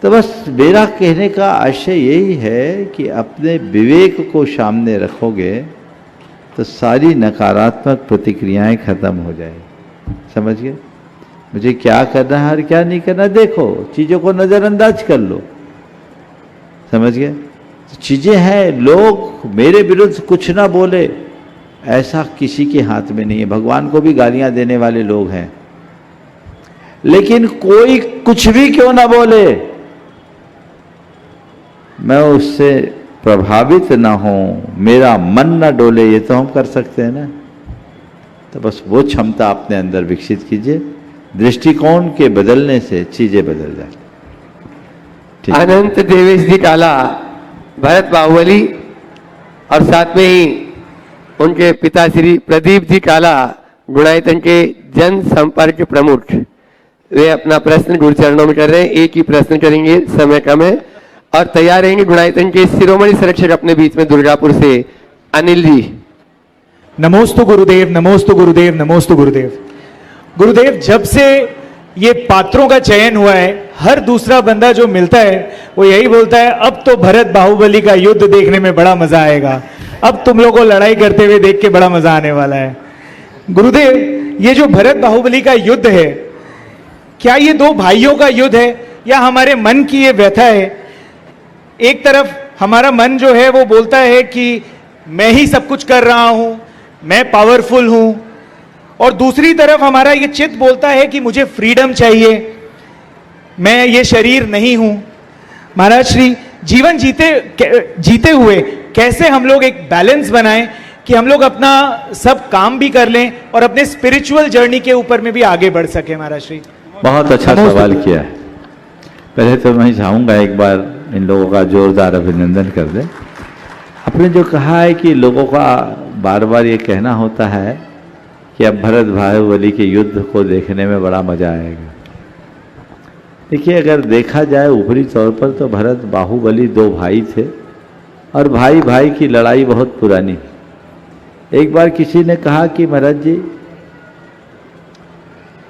तो बस मेरा कहने का आशय यही है कि अपने विवेक को सामने रखोगे तो सारी नकारात्मक प्रतिक्रियाएं खत्म हो जाएगी। समझ गए? मुझे क्या करना है और क्या नहीं करना, देखो, चीज़ों को नज़रअंदाज कर लो। समझ गए? चीज़ें हैं, लोग मेरे विरुद्ध कुछ ना बोले, ऐसा किसी के हाथ में नहीं है। भगवान को भी गालियां देने वाले लोग हैं, लेकिन कोई कुछ भी क्यों ना बोले, मैं उससे प्रभावित ना हूं, मेरा मन ना डोले, ये तो हम कर सकते हैं ना। तो बस वो क्षमता अपने अंदर विकसित कीजिए। दृष्टिकोण के बदलने से चीजें बदल जाती। अनंत देवेश जी काला, भरत बाहुबली और साथ में ही उनके पिता श्री प्रदीप जी काला, गुणायतन के जन संपर्क प्रमुख, वे अपना प्रश्न गुरु चरणों में कर रहे हैं। एक ही प्रश्न करेंगे, समय कम है, और तैयार रहेंगे गुणायतन के शिरोमणि संरक्षक अपने बीच में दुर्गापुर से अनिल जी। नमोस्तु गुरुदेव, नमोस्तु गुरुदेव, नमोस्तु गुरुदेव। गुरुदेव, जब से ये पात्रों का चयन हुआ है, हर दूसरा बंदा जो मिलता है वो यही बोलता है, अब तो भरत बाहुबली का युद्ध देखने में बड़ा मजा आएगा, अब तुम लोगों को लड़ाई करते हुए देख के बड़ा मजा आने वाला है। गुरुदेव, ये जो भरत बाहुबली का युद्ध है, क्या ये दो भाइयों का युद्ध है या हमारे मन की ये व्यथा है? एक तरफ हमारा मन जो है वो बोलता है कि मैं ही सब कुछ कर रहा हूं, मैं पावरफुल हूं, और दूसरी तरफ हमारा ये चित्त बोलता है कि मुझे फ्रीडम चाहिए, मैं ये शरीर नहीं हूं। महाराज श्री, जीवन जीते हुए कैसे हम लोग एक बैलेंस बनाएं कि हम लोग अपना सब काम भी कर लें और अपने स्पिरिचुअल जर्नी के ऊपर में भी आगे बढ़ सके? महाराज श्री, बहुत अच्छा सवाल किया। पहले तो मैं चाहूँगा एक बार इन लोगों का जोरदार अभिनंदन कर दें। आपने जो कहा है कि लोगों का बार बार ये कहना होता है कि अब भरत बाहुबली के युद्ध को देखने में बड़ा मजा आएगा। देखिए, अगर देखा जाए ऊपरी तौर पर तो भरत बाहुबली दो भाई थे और भाई भाई की लड़ाई बहुत पुरानी। एक बार किसी ने कहा कि महाराज जी,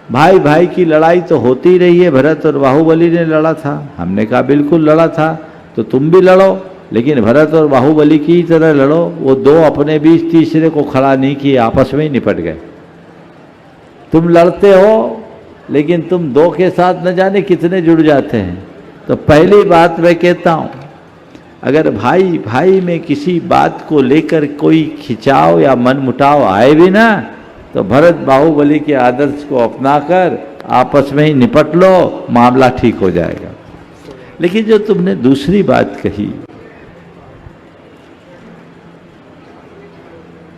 भाई भाई की लड़ाई तो होती रही है, भरत और बाहुबली ने लड़ा था। हमने कहा बिल्कुल लड़ा था, तो तुम भी लड़ो, लेकिन भरत और बाहुबली की तरह लड़ो। वो दो अपने बीच तीसरे को खड़ा नहीं किए, आपस में ही निपट गए। तुम लड़ते हो, लेकिन तुम दो के साथ न जाने कितने जुड़ जाते हैं। तो पहली बात मैं कहता हूँ, अगर भाई भाई में किसी बात को लेकर कोई खिंचाव या मनमुटाव आए भी ना, तो भरत बाहुबली के आदर्श को अपनाकर आपस में ही निपट लो, मामला ठीक हो जाएगा। लेकिन जो तुमने दूसरी बात कही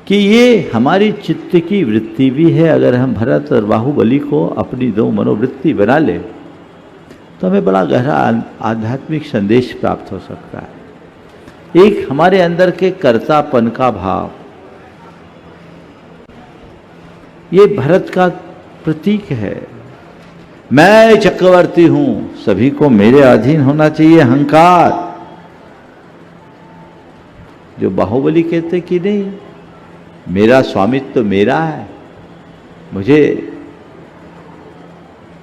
कि ये हमारी चित्त की वृत्ति भी है, अगर हम भरत और बाहुबली को अपनी दो मनोवृत्ति बना ले तो हमें बड़ा गहरा आध्यात्मिक संदेश प्राप्त हो सकता है। एक हमारे अंदर के कर्तापन का भाव, ये भरत का प्रतीक है। मैं चक्रवर्ती हूं, सभी को मेरे अधीन होना चाहिए, अहंकार। जो बाहुबली कहते कि नहीं, मेरा स्वामित्व तो मेरा है, मुझे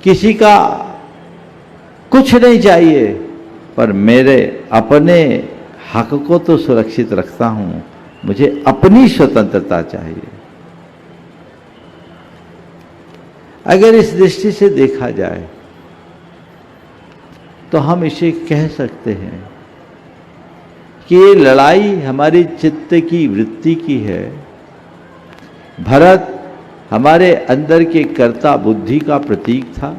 किसी का कुछ नहीं चाहिए, पर मेरे अपने हक को तो सुरक्षित रखता हूं, मुझे अपनी स्वतंत्रता चाहिए। अगर इस दृष्टि से देखा जाए तो हम इसे कह सकते हैं कि ये लड़ाई हमारी चित्त की वृत्ति की है। भरत हमारे अंदर के कर्ता बुद्धि का प्रतीक था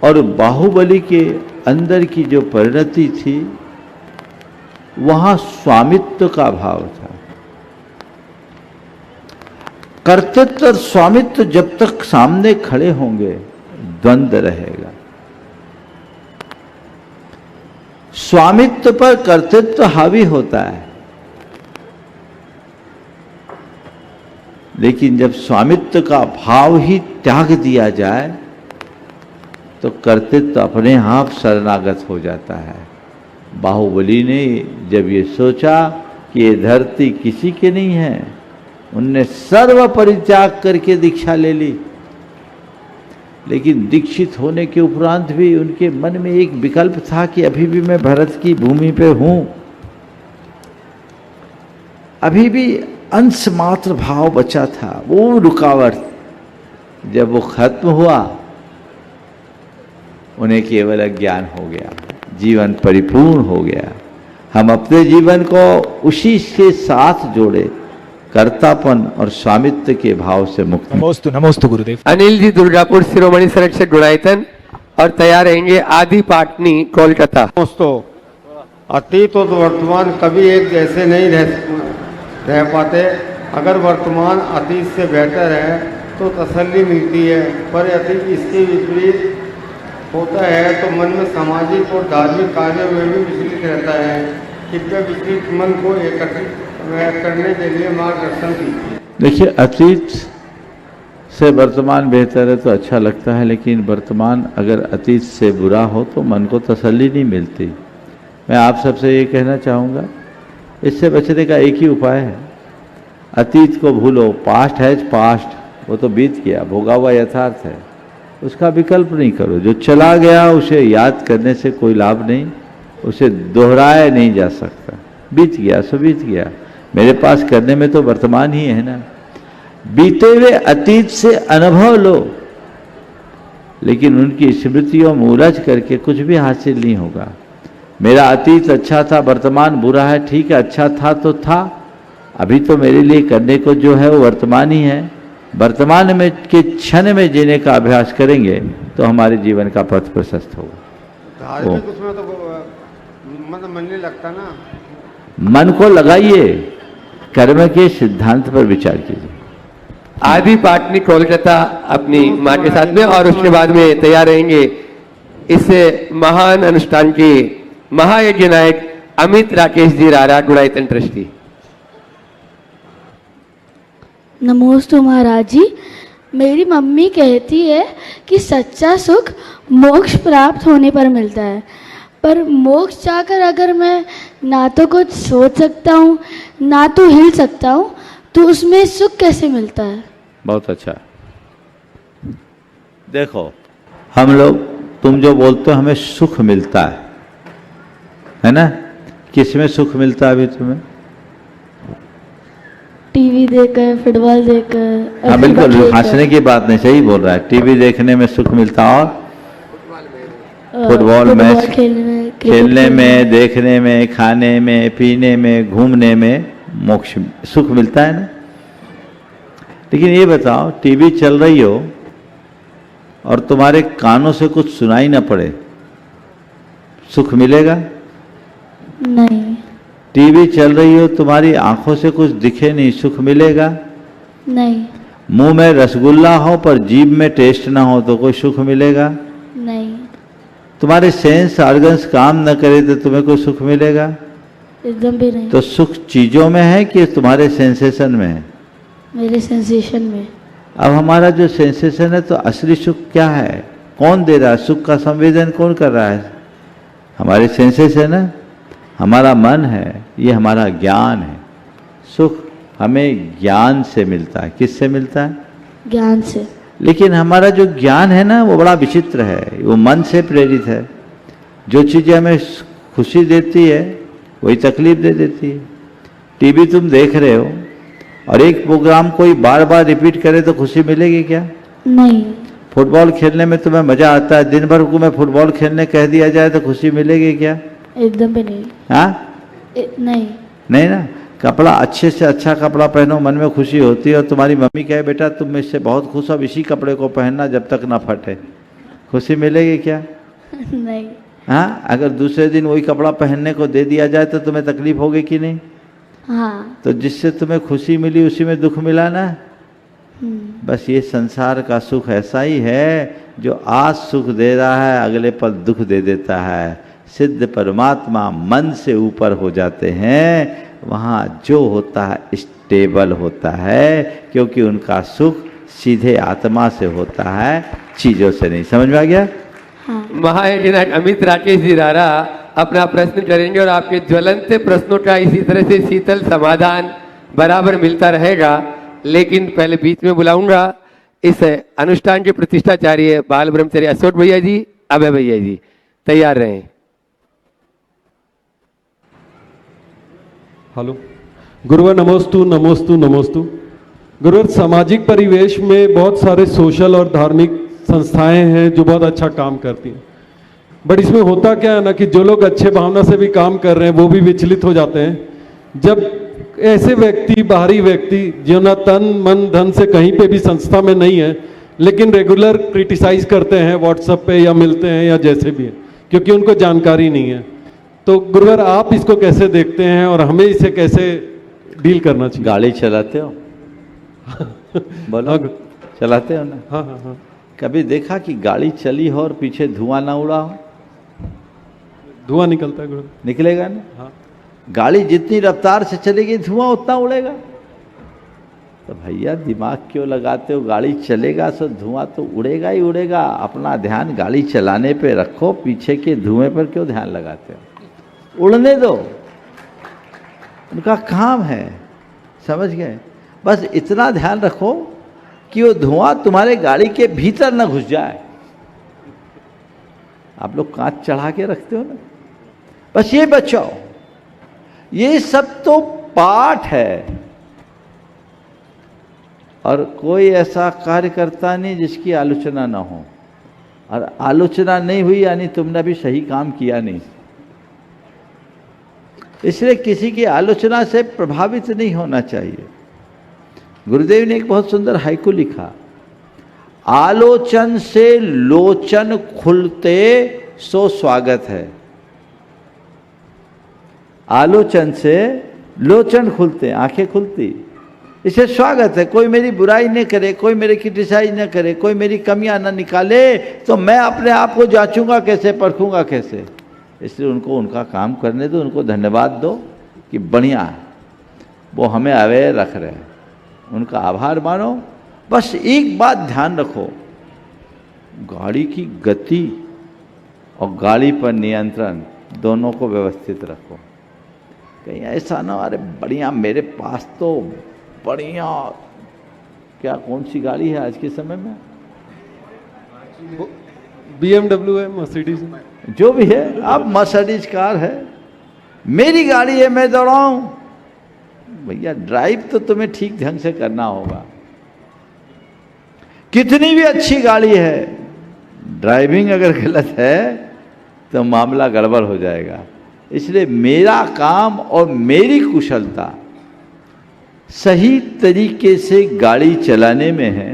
और बाहुबली के अंदर की जो परिणति थी वहां स्वामित्व का भाव था। कर्तृत्व और स्वामित्व जब तक सामने खड़े होंगे द्वंद्व रहेगा। स्वामित्व पर कर्तृत्व हावी होता है, लेकिन जब स्वामित्व का भाव ही त्याग दिया जाए तो कर्तृत्व अपने आप शरणागत हो जाता है। बाहुबली ने जब ये सोचा कि ये धरती किसी की नहीं है, उनने सर्व परित्याग करके दीक्षा ले ली। लेकिन दीक्षित होने के उपरांत भी उनके मन में एक विकल्प था कि अभी भी मैं भरत की भूमि पे हूं, अभी भी अंश मात्र भाव बचा था। वो रुकावट जब वो खत्म हुआ, उन्हें केवल ज्ञान हो गया, जीवन परिपूर्ण हो गया। हम अपने जीवन को उसी के साथ जोड़े, कर्तापन और स्वामित्व के भाव से मुक्त। नमोस्तु नमोस्तु गुरुदेव। अनिल जी दुर्गापुर शिरोमणि संरक्षक गुणायतन और तैयार रहेंगे आदि पाटनी कोलकाता। दोस्तों, अतीत और वर्तमान कभी एक जैसे नहीं रह पाते। अगर वर्तमान अतीत से बेहतर है तो तसल्ली मिलती है, पर अतीत इसके विपरीत होता है तो मन में सामाजिक और धार्मिक कार्यों में भी विचलित रहता है। कृपया विचलित मन को एकत्रित करने के लिए मार्गदर्शन कीजिए। देखिए, अतीत से वर्तमान बेहतर है तो अच्छा लगता है, लेकिन वर्तमान अगर अतीत से बुरा हो तो मन को तसल्ली नहीं मिलती। मैं आप सबसे ये कहना चाहूँगा, इससे बचने का एक ही उपाय है, अतीत को भूलो। पास्ट है पास्ट, वो तो बीत गया, भोगा हुआ यथार्थ है, उसका विकल्प नहीं करो। जो चला गया उसे याद करने से कोई लाभ नहीं, उसे दोहराया नहीं जा सकता। बीत गया सो बीत गया, मेरे पास करने में तो वर्तमान ही है ना। बीते हुए अतीत से अनुभव लो, लेकिन उनकी स्मृतियों में उलझ करके कुछ भी हासिल नहीं होगा। मेरा अतीत अच्छा था, वर्तमान बुरा है, ठीक है, अच्छा था तो था, अभी तो मेरे लिए करने को जो है वो वर्तमान ही है। वर्तमान में के क्षण में जीने का अभ्यास करेंगे तो हमारे जीवन का पथ प्रशस्त होगा। धार्मिक उसमें तो मन नहीं लगता ना। मन को लगाइए, कर्म के सिद्धांत पर विचार कीजिए। आदि पाटनी कोलकाता अपनी मां के साथ में, और उसके बाद में तैयार रहेंगे इस महान अनुष्ठान के महायज्ञ नायक अमित राकेश जी रारा, गुणायतन ट्रस्टी। नमोस्तु महाराज जी। मेरी मम्मी कहती है कि सच्चा सुख मोक्ष प्राप्त होने पर मिलता है, पर मोक्ष चाहकर अगर मैं ना तो कुछ सोच सकता हूँ ना तो हिल सकता हूँ, तो उसमें सुख कैसे मिलता है? बहुत अच्छा। देखो, हम लोग, तुम जो बोलते हो हमें सुख मिलता है ना? किसमें सुख मिलता है अभी तुम्हें? टीवी देखकर, फुटबॉल देखकर। हाँ बिल्कुल, हंसने की बात नहीं, सही बोल रहा है। टीवी देखने में सुख मिलता, और फुटबॉल मैच खेलने में, देखने में, खाने में, पीने में, घूमने में मोक्ष सुख मिलता है ना। लेकिन ये बताओ, टीवी चल रही हो और तुम्हारे कानों से कुछ सुनाई ना पड़े, सुख मिलेगा? नहीं। टीवी चल रही हो, तुम्हारी आंखों से कुछ दिखे नहीं, सुख मिलेगा? नहीं। मुंह में रसगुल्ला हो पर जीभ में टेस्ट ना हो तो कोई सुख मिलेगा? नहीं। तुम्हारे सेंस ऑर्गन्स काम न करे तो तुम्हें कोई सुख मिलेगा? एकदम भी नहीं। तो सुख चीजों में है कि तुम्हारे सेंसेशन में है? मेरे सेंसेशन में। अब हमारा जो सेंसेशन है, तो असली सुख क्या है? कौन दे रहा है सुख का संवेदन? कौन कर रहा है? हमारे सेंसेशन है, हमारा मन है, ये हमारा ज्ञान है। सुख हमें ज्ञान से मिलता है। किससे मिलता है? ज्ञान से। लेकिन हमारा जो ज्ञान है ना, वो बड़ा विचित्र है, वो मन से प्रेरित है। जो चीज़ें हमें खुशी देती है वही तकलीफ दे देती है। टीवी तुम देख रहे हो और एक प्रोग्राम कोई बार बार रिपीट करे तो खुशी मिलेगी क्या? नहीं। फुटबॉल खेलने में तुम्हें मजा आता है, दिन भर को मैं फुटबॉल खेलने कह दिया जाए तो खुशी मिलेगी क्या? एकदम भी नहीं। हाँ? नहीं। नहीं ना। कपड़ा अच्छे से अच्छा कपड़ा पहनो, मन में खुशी होती है। और तुम्हारी मम्मी कहे बेटा तुम इससे बहुत खुश हो, इसी कपड़े को पहनना जब तक ना फटे, खुशी मिलेगी क्या? नहीं। हाँ, अगर दूसरे दिन वही कपड़ा पहनने को दे दिया जाए तो तुम्हें तकलीफ होगी कि नहीं? हाँ। तो जिससे तुम्हें खुशी मिली उसी में दुख मिला ना। बस ये संसार का सुख ऐसा ही है, जो आज सुख दे रहा है अगले पल दुख दे देता है। सिद्ध परमात्मा मन से ऊपर हो जाते हैं, वहाँ जो होता है स्टेबल होता है, क्योंकि उनका सुख सीधे आत्मा से होता है, चीजों से नहीं। समझ में आ गया? महायज्ञ अमित राकेश जी रारा अपना प्रश्न करेंगे और आपके ज्वलंत प्रश्नों का इसी तरह से शीतल समाधान बराबर मिलता रहेगा। लेकिन पहले बीच में बुलाऊंगा इस अनुष्ठान के प्रतिष्ठाचार्य बाल ब्रह्मचारी अशोक भैया जी, अभय भैया जी, तैयार रहें। हेलो गुरुवर, नमोस्तु नमोस्तु नमोस्तु। गुरुवर, सामाजिक परिवेश में बहुत सारे सोशल और धार्मिक संस्थाएं हैं जो बहुत अच्छा काम करती हैं, बट इसमें होता क्या है ना कि जो लोग अच्छे भावना से भी काम कर रहे हैं वो भी विचलित हो जाते हैं जब ऐसे व्यक्ति, बाहरी व्यक्ति जो ना तन मन धन से कहीं पे भी संस्था में नहीं है, लेकिन रेगुलर क्रिटिसाइज करते हैं व्हाट्सएप पे या मिलते हैं या जैसे भी है, क्योंकि उनको जानकारी नहीं है। तो गुरुवर, आप इसको कैसे देखते हैं और हमें इसे कैसे डील करना चाहिए? गाड़ी चलाते हो? बोलो। चलाते हो ना? हाँ हाँ हाँ। कभी देखा कि गाड़ी चली हो और पीछे धुआं ना उड़ा हो? धुआं निकलता है गुरु। निकलेगा ना? हाँ। गाड़ी जितनी रफ्तार से चलेगी धुआं उतना उड़ेगा। तो भैया दिमाग क्यों लगाते हो? गाड़ी चलेगा तो धुआं तो उड़ेगा ही उड़ेगा। अपना ध्यान गाड़ी चलाने पे रखो, पीछे के धुएं पर क्यों ध्यान लगाते हो? उड़ने दो, उनका काम है। समझ गए? बस इतना ध्यान रखो कि वो धुआं तुम्हारे गाड़ी के भीतर न घुस जाए। आप लोग कांच चढ़ा के रखते हो ना, बस ये बचाओ। ये सब तो पाठ है, और कोई ऐसा कार्य करता नहीं जिसकी आलोचना ना हो, और आलोचना नहीं हुई यानी तुमने भी सही काम किया नहीं। इसलिए किसी की आलोचना से प्रभावित नहीं होना चाहिए। गुरुदेव ने एक बहुत सुंदर हाइकू लिखा, आलोचन से लोचन खुलते सो स्वागत है। आलोचन से लोचन खुलते, आंखें खुलती, इसे स्वागत है। कोई मेरी बुराई न करे, कोई मेरे क्रिटिसाइज न करे, कोई मेरी कमियां न निकाले, तो मैं अपने आप को जांचूंगा कैसे, परखूंगा कैसे? इसलिए उनको उनका काम करने दो, उनको धन्यवाद दो कि बढ़िया है, वो हमें अवेयर रख रहे हैं, उनका आभार मानो। बस एक बात ध्यान रखो, गाड़ी की गति और गाड़ी पर नियंत्रण दोनों को व्यवस्थित रखो। कहीं ऐसा ना, अरे बढ़िया मेरे पास तो बढ़िया, क्या कौन सी गाड़ी है आज के समय में? BMW है, मर्सिडीज है, जो भी है। अब मर्सिडीज कार है, मेरी गाड़ी है, मैं दौड़ाऊं। भैया ड्राइव तो तुम्हें ठीक ढंग से करना होगा। कितनी भी अच्छी गाड़ी है, ड्राइविंग अगर गलत है तो मामला गड़बड़ हो जाएगा। इसलिए मेरा काम और मेरी कुशलता सही तरीके से गाड़ी चलाने में है,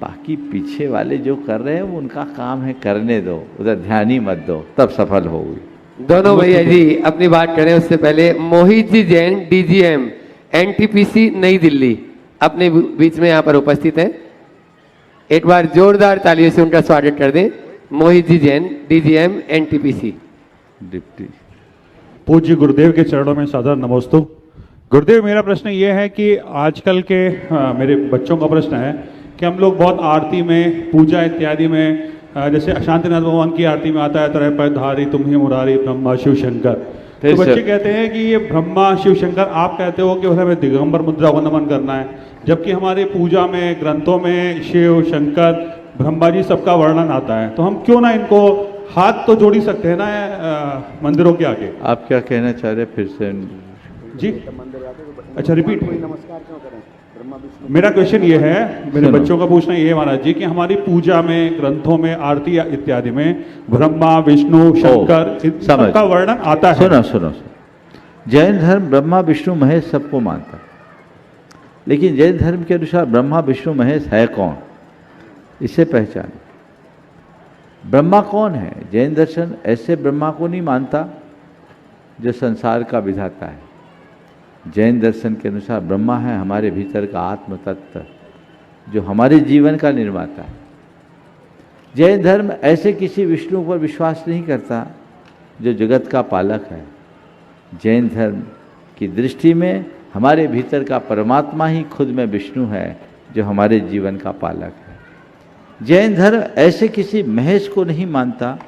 बाकी पीछे वाले जो कर रहे हैं वो उनका काम है, करने दो, उधर ध्यान ही मत दो, तब सफल होगी। दोनों भैया जी अपनी बात करें उससे पहले मोहित जी जैन, DGM NTPC नई दिल्ली अपने बीच में यहाँ पर उपस्थित हैं। एक बार जोरदार तालियों से उनका स्वागत कर दें। Mohit ji Jain, DGM NTPC deputy. पूज्य गुरुदेव के चरणों में सादर नमोस्तु। गुरुदेव, मेरा प्रश्न ये है कि आजकल के मेरे बच्चों का प्रश्न है कि हम लोग बहुत आरती में, पूजा इत्यादि में, जैसे शांतिनाथ भगवान की आरती में आता है तरह पर धारी तुम ही मुरारी ब्रह्मा शिव शंकर, तो बच्चे कहते हैं कि ये ब्रह्मा शिव शंकर, आप कहते हो कि हमें दिगंबर मुद्रा को नमन करना है, जबकि हमारे पूजा में, ग्रंथों में शिव शंकर ब्रह्मा जी सबका वर्णन आता है। तो हम क्यों ना इनको हाथ तो जोड़ ही सकते हैं ना मंदिरों के आगे। आप क्या कहना चाह रहे हैं फिर से? जी अच्छा रिपीट। मेरा क्वेश्चन ये है, मेरे बच्चों का पूछना ये है महाराज जी कि हमारी पूजा में, ग्रंथों में, आरती इत्यादि में ब्रह्मा विष्णु शंकर सबका वर्णन आता है। सुनो सुनो, जैन धर्म ब्रह्मा विष्णु महेश सबको मानता है, लेकिन जैन धर्म के अनुसार ब्रह्मा विष्णु महेश है कौन? इसे पहचानो। ब्रह्मा कौन है? जैन दर्शन ऐसे ब्रह्मा को नहीं मानता जो संसार का विधाता है। जैन दर्शन के अनुसार ब्रह्मा है हमारे भीतर का आत्म तत्व जो हमारे जीवन का निर्माता है। जैन धर्म ऐसे किसी विष्णु पर विश्वास नहीं करता जो जगत का पालक है। जैन धर्म की दृष्टि में हमारे भीतर का परमात्मा ही खुद में विष्णु है जो हमारे जीवन का पालक है। जैन धर्म ऐसे किसी महेश को नहीं मानता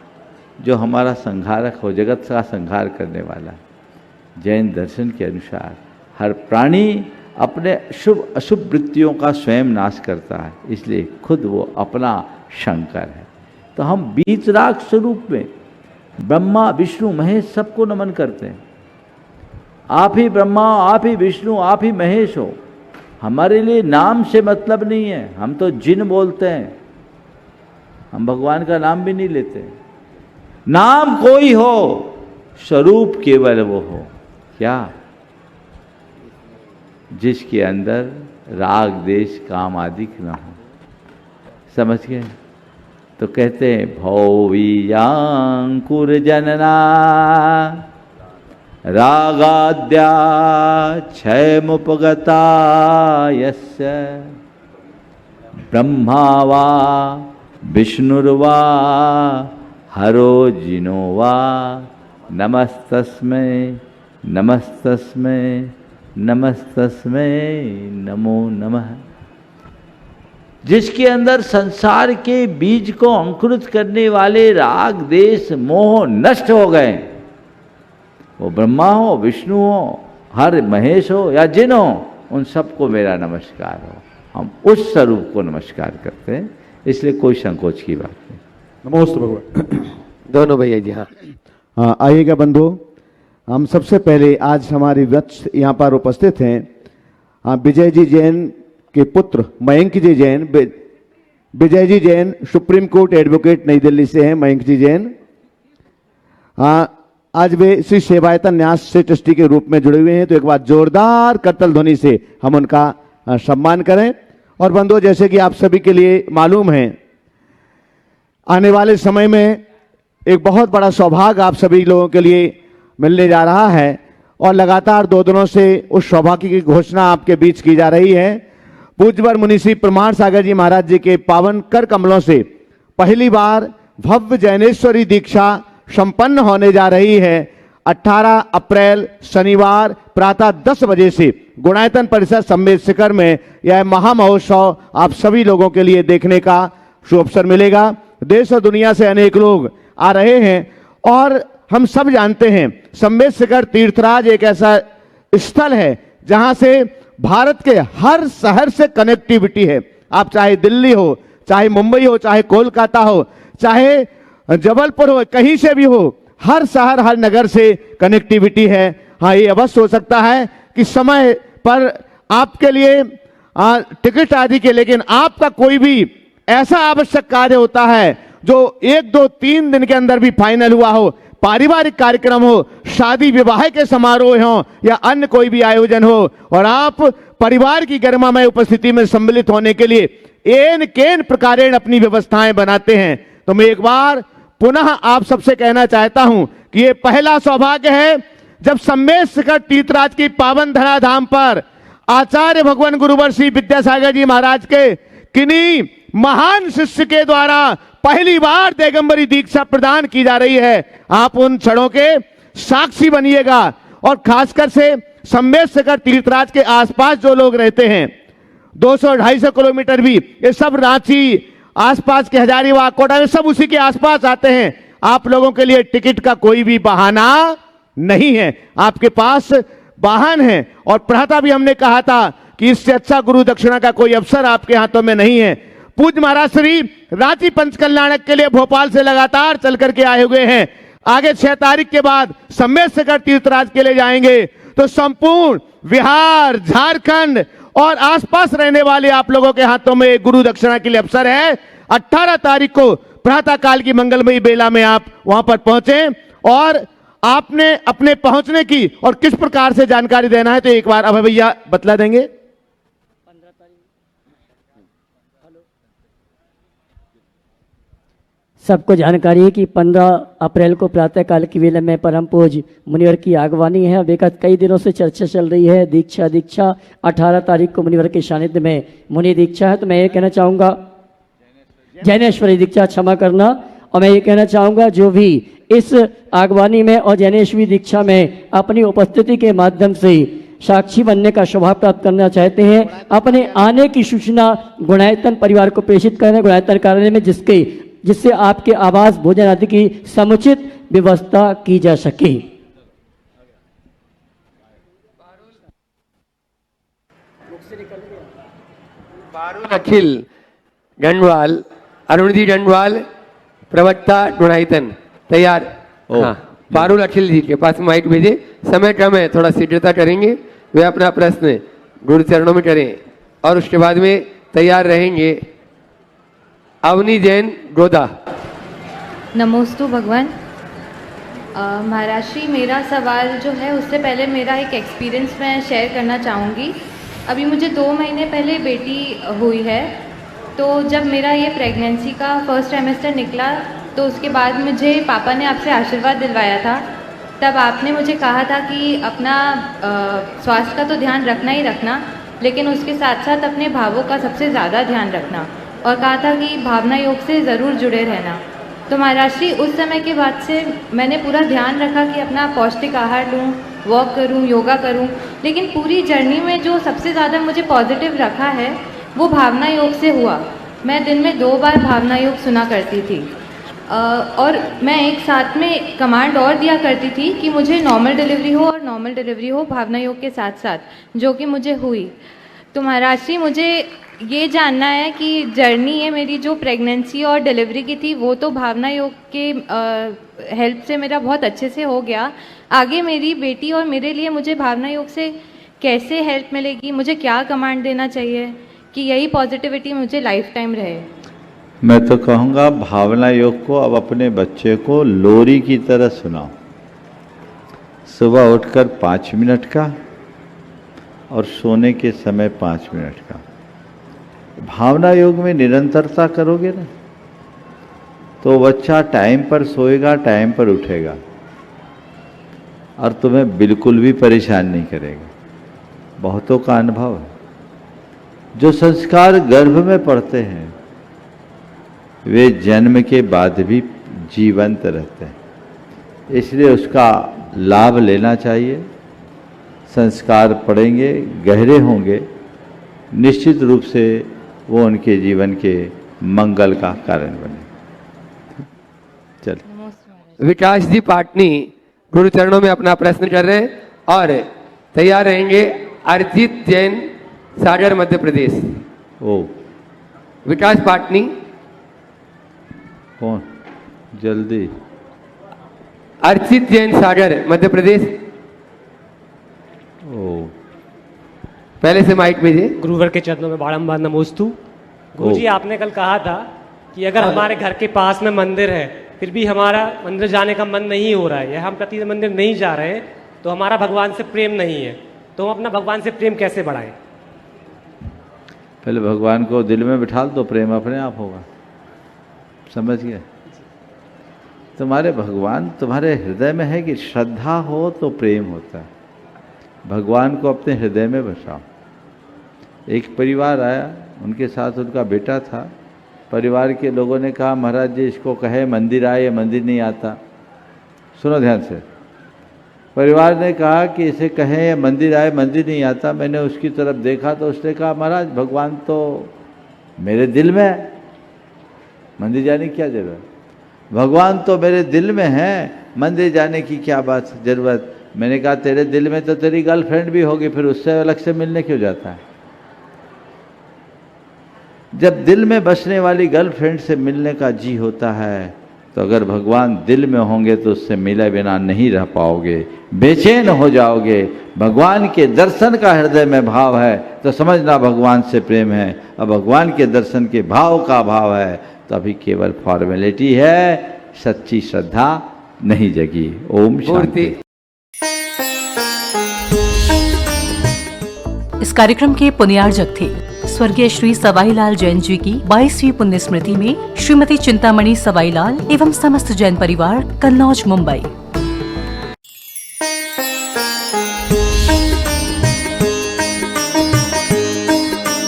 जो हमारा संहारक हो, जगत का संहार करने वाला। जैन दर्शन के अनुसार हर प्राणी अपने शुभ अशुभ वृत्तियों का स्वयं नाश करता है, इसलिए खुद वो अपना शंकर है। तो हम बीतराग स्वरूप में ब्रह्मा विष्णु महेश सबको नमन करते हैं। आप ही ब्रह्मा, आप ही विष्णु, आप ही महेश हो। हमारे लिए नाम से मतलब नहीं है, हम तो जिन बोलते हैं, हम भगवान का नाम भी नहीं लेते। नाम कोई हो, स्वरूप केवल वो हो। क्या? जिसके अंदर राग देश काम आदि न हो। समझ गए? तो कहते हैं भौवीयांकुर जनना रागाद्या क्षयमुपगता यस्य ब्रह्मा वा विष्णुर्वा हरो जिनो वा नमस्तस्मै नमस्तस्मै नमस्तस्मै नमो नमः। जिसके अंदर संसार के बीज को अंकुरित करने वाले राग देश मोह नष्ट हो गए, वो ब्रह्मा हो, विष्णु हो, हर महेश हो या जिन हो, उन सबको मेरा नमस्कार हो। हम उस स्वरूप को नमस्कार करते हैं, इसलिए कोई संकोच की बात नहीं। नमोस्तु भगवान। दोनों भैया जी। हाँ हाँ, आइएगा बंधु। हम सबसे पहले आज हमारे वत्स यहाँ पर उपस्थित हैं विजय जी जैन के पुत्र मयंक जी Jain. Vijay ji Jain supreme court advocate नई दिल्ली से हैं। मयंक जी जैन आज वे श्री सेवायतन न्यास से ट्रस्टी के रूप में जुड़े हुए हैं, तो एक बार जोरदार करतल ध्वनि से हम उनका सम्मान करें। और बंधुओं, जैसे कि आप सभी के लिए मालूम है, आने वाले समय में एक बहुत बड़ा सौभाग्य आप सभी लोगों के लिए मिलने जा रहा है और लगातार 2 दिनों से उस सौभाग्य की घोषणा आपके बीच की जा रही है। पूज्यवर मुनिश्री प्रमाण सागर जी महाराज जी के पावन कर कमलों से पहली बार भव्य जैनेश्वरी दीक्षा संपन्न होने जा रही है। 18 अप्रैल शनिवार प्रातः 10 बजे से गुणायतन परिसर सम्मेद शिखर में यह महामहोत्सव आप सभी लोगों के लिए देखने का सुअवसर मिलेगा। देश और दुनिया से अनेक लोग आ रहे हैं और हम सब जानते हैं सम्मेद शिखर तीर्थराज एक ऐसा स्थल है जहां से भारत के हर शहर से कनेक्टिविटी है। आप चाहे दिल्ली हो, चाहे मुंबई हो, चाहे कोलकाता हो, चाहे जबलपुर हो, कहीं से भी हो, हर शहर हर नगर से कनेक्टिविटी है। हाँ, ये अवश्य हो सकता है कि समय पर आपके लिए टिकट आदि के, लेकिन आपका कोई भी ऐसा आवश्यक कार्य होता है जो 1, 2, 3 दिन के अंदर भी फाइनल हुआ हो, पारिवारिक कार्यक्रम हो, शादी विवाह के समारोह हो या अन्य कोई भी आयोजन हो, और आप परिवार की गरिमामय उपस्थिति में सम्मिलित होने के लिए एन केन प्रकारेण अपनी व्यवस्थाएं बनाते हैं, तो मैं एक बार पुनः आप सबसे कहना चाहता हूं कि ये पहला सौभाग्य है जब सम्मेद शिखर तीर्थराज की पावन धराधाम पर आचार्य भगवान गुरुवर श्री विद्यासागर जी महाराज के किन्हीं महान शिष्य के द्वारा पहली बार दिगंबरी दीक्षा प्रदान की जा रही है। आप उन क्षणों के साक्षी बनिएगा। और खासकर से सम्मेद शिखर तीर्थराज के आसपास जो लोग रहते हैं, 200-250 किलोमीटर भी, ये सब रांची आसपास के हजारीबाग, कोटा, ये सब उसी के आसपास आते हैं। आप लोगों के लिए टिकट का कोई भी बहाना नहीं है, आपके पास वाहन है। और प्रहता भी हमने कहा था कि इससे अच्छा गुरु दक्षिणा का कोई अवसर आपके हाथों में नहीं है। पूज्य महाराज श्री रांची पंचकल्याणक के लिए भोपाल से लगातार चल करके आए हुए हैं। आगे 6 तारीख के बाद सम्मेद शिखर तीर्थराज के लिए जाएंगे, तो संपूर्ण बिहार, झारखंड और आसपास रहने वाले आप लोगों के हाथों में गुरु दक्षिणा के लिए अवसर है। 18 तारीख को प्रातः काल की मंगलमयी बेला में आप वहां पर पहुंचे और आपने अपने पहुंचने की और किस प्रकार से जानकारी देना है तो एक बार अभय भैया बतला देंगे। सबको जानकारी है कि 15 अप्रैल को प्रातःकाल की वेला में परम पूज्य मुनिवर की आगवानी है। विगत कई दिनों से चर्चा चल रही है दीक्षा 18 तारीख को मुनिवर के सानिध्य में मुनि दीक्षा है। तो मैं ये कहना चाहूँगा, जैनेश्वरी दीक्षा, क्षमा करना, और मैं ये कहना चाहूँगा जो भी इस आगवानी में और जैनेश्वरी दीक्षा में अपनी उपस्थिति के माध्यम से साक्षी बनने का स्वभाव प्राप्त करना चाहते हैं, अपने आने की सूचना गुणायतन परिवार को प्रेषित करें, गुणायतन कार्यालय में, जिससे आपके आवास भोजन आदि की समुचित व्यवस्था की जा सके। पारुल अखिल डंडवाल, अरुण जी डंडवाल, प्रवक्ता गुणायतन, तैयार। हाँ, पारुल अखिल जी के पास माइक भेजे। समय कम है, थोड़ा शीघ्रता करेंगे। वे अपना प्रश्न गुरु चरणों में करें और उसके बाद में तैयार रहेंगे अवनी जैन गोदा। नमोस्तु भगवान। महाराज श्री, मेरा सवाल जो है उससे पहले मेरा एक एक्सपीरियंस मैं शेयर करना चाहूँगी। अभी मुझे 2 महीने पहले बेटी हुई है, तो जब मेरा ये प्रेगनेंसी का फर्स्ट ट्राइमेस्टर निकला तो उसके बाद मुझे पापा ने आपसे आशीर्वाद दिलवाया था। तब आपने मुझे कहा था कि अपना स्वास्थ्य का तो ध्यान रखना ही रखना, लेकिन उसके साथ साथ अपने भावों का सबसे ज़्यादा ध्यान रखना, और कहा था कि भावना योग से ज़रूर जुड़े रहना। तो महाराज श्री, उस समय के बाद से मैंने पूरा ध्यान रखा कि अपना पौष्टिक आहार लूँ, वॉक करूँ, योगा करूँ, लेकिन पूरी जर्नी में जो सबसे ज़्यादा मुझे पॉजिटिव रखा है वो भावना योग से हुआ। मैं दिन में 2 बार भावना योग सुना करती थी, और मैं एक साथ में कमांड और दिया करती थी कि मुझे नॉर्मल डिलीवरी हो और नॉर्मल डिलीवरी हो भावना योग के साथ साथ, जो कि मुझे हुई। तो महाराज श्री, मुझे ये जानना है कि जर्नी है मेरी जो प्रेगनेंसी और डिलीवरी की थी वो तो भावना योग के हेल्प से मेरा बहुत अच्छे से हो गया। आगे मेरी बेटी और मेरे लिए मुझे भावना योग से कैसे हेल्प मिलेगी, मुझे क्या कमांड देना चाहिए कि यही पॉजिटिविटी मुझे लाइफ टाइम रहे? मैं तो कहूँगा भावना योग को अब अपने बच्चे को लोरी की तरह सुनाओ। सुबह उठकर 5 मिनट का और सोने के समय 5 मिनट का। भावना योग में निरंतरता करोगे ना तो बच्चा टाइम पर सोएगा, टाइम पर उठेगा और तुम्हें बिल्कुल भी परेशान नहीं करेगा। बहुतों का अनुभव है। जो संस्कार गर्भ में पड़ते हैं वे जन्म के बाद भी जीवंत रहते हैं, इसलिए उसका लाभ लेना चाहिए। संस्कार पड़ेंगे, गहरे होंगे, निश्चित रूप से वो उनके जीवन के मंगल का कारण बने। चलिए, विकास जी पाटनी गुरु चरणों में अपना प्रश्न कर रहे हैं और तैयार रहेंगे अर्जित जैन, सागर, मध्य प्रदेश। ओ विकास पाटनी कौन? जल्दी। अर्चित जैन, सागर, मध्य प्रदेश। ओ पहले से माइक भेजिए। गुरुवर के चरणों में बारंबार नमोस्तु। गुरुजी, आपने कल कहा था कि अगर हमारे घर के पास में मंदिर है फिर भी हमारा मंदिर जाने का मन नहीं हो रहा है या हम प्रतिदिन मंदिर नहीं जा रहे हैं तो हमारा भगवान से प्रेम नहीं है, तो हम अपना भगवान से प्रेम कैसे बढ़ाएं? पहले भगवान को दिल में बिठा दो, प्रेम अपने आप होगा। समझ गए? तुम्हारे भगवान तुम्हारे हृदय में है कि श्रद्धा हो तो प्रेम होता है। भगवान को अपने हृदय में बसाओ। एक परिवार आया, उनके साथ उनका बेटा था। परिवार के लोगों ने कहा, महाराज जी इसको कहे मंदिर आए, ये मंदिर नहीं आता। सुनो ध्यान से। परिवार ने कहा कि इसे कहें ये मंदिर आए, मंदिर नहीं आता। मैंने उसकी तरफ देखा तो उसने कहा, महाराज भगवान तो मेरे दिल में है, मंदिर जाने की क्या जरूरत? भगवान तो मेरे दिल में है, मंदिर जाने की क्या बात जरूरत? मैंने कहा, तेरे दिल में तो तेरी गर्लफ्रेंड भी होगी, फिर उससे अलग से मिलने क्यों जाता है? जब दिल में बसने वाली गर्लफ्रेंड से मिलने का जी होता है तो अगर भगवान दिल में होंगे तो उससे मिले बिना नहीं रह पाओगे, बेचैन हो जाओगे। भगवान के दर्शन का हृदय में भाव है तो समझना भगवान से प्रेम है, और भगवान के दर्शन के भाव का भाव है तो अभी केवल फॉर्मेलिटी है, सच्ची श्रद्धा नहीं जगी। ओम शांति। इस कार्यक्रम के पुण्यार्जक थे स्वर्गीय श्री सवाईलाल जैन जी की 22वीं पुण्य स्मृति में श्रीमती चिंतामणि सवाईलाल एवं समस्त जैन परिवार, कन्नौज, मुंबई।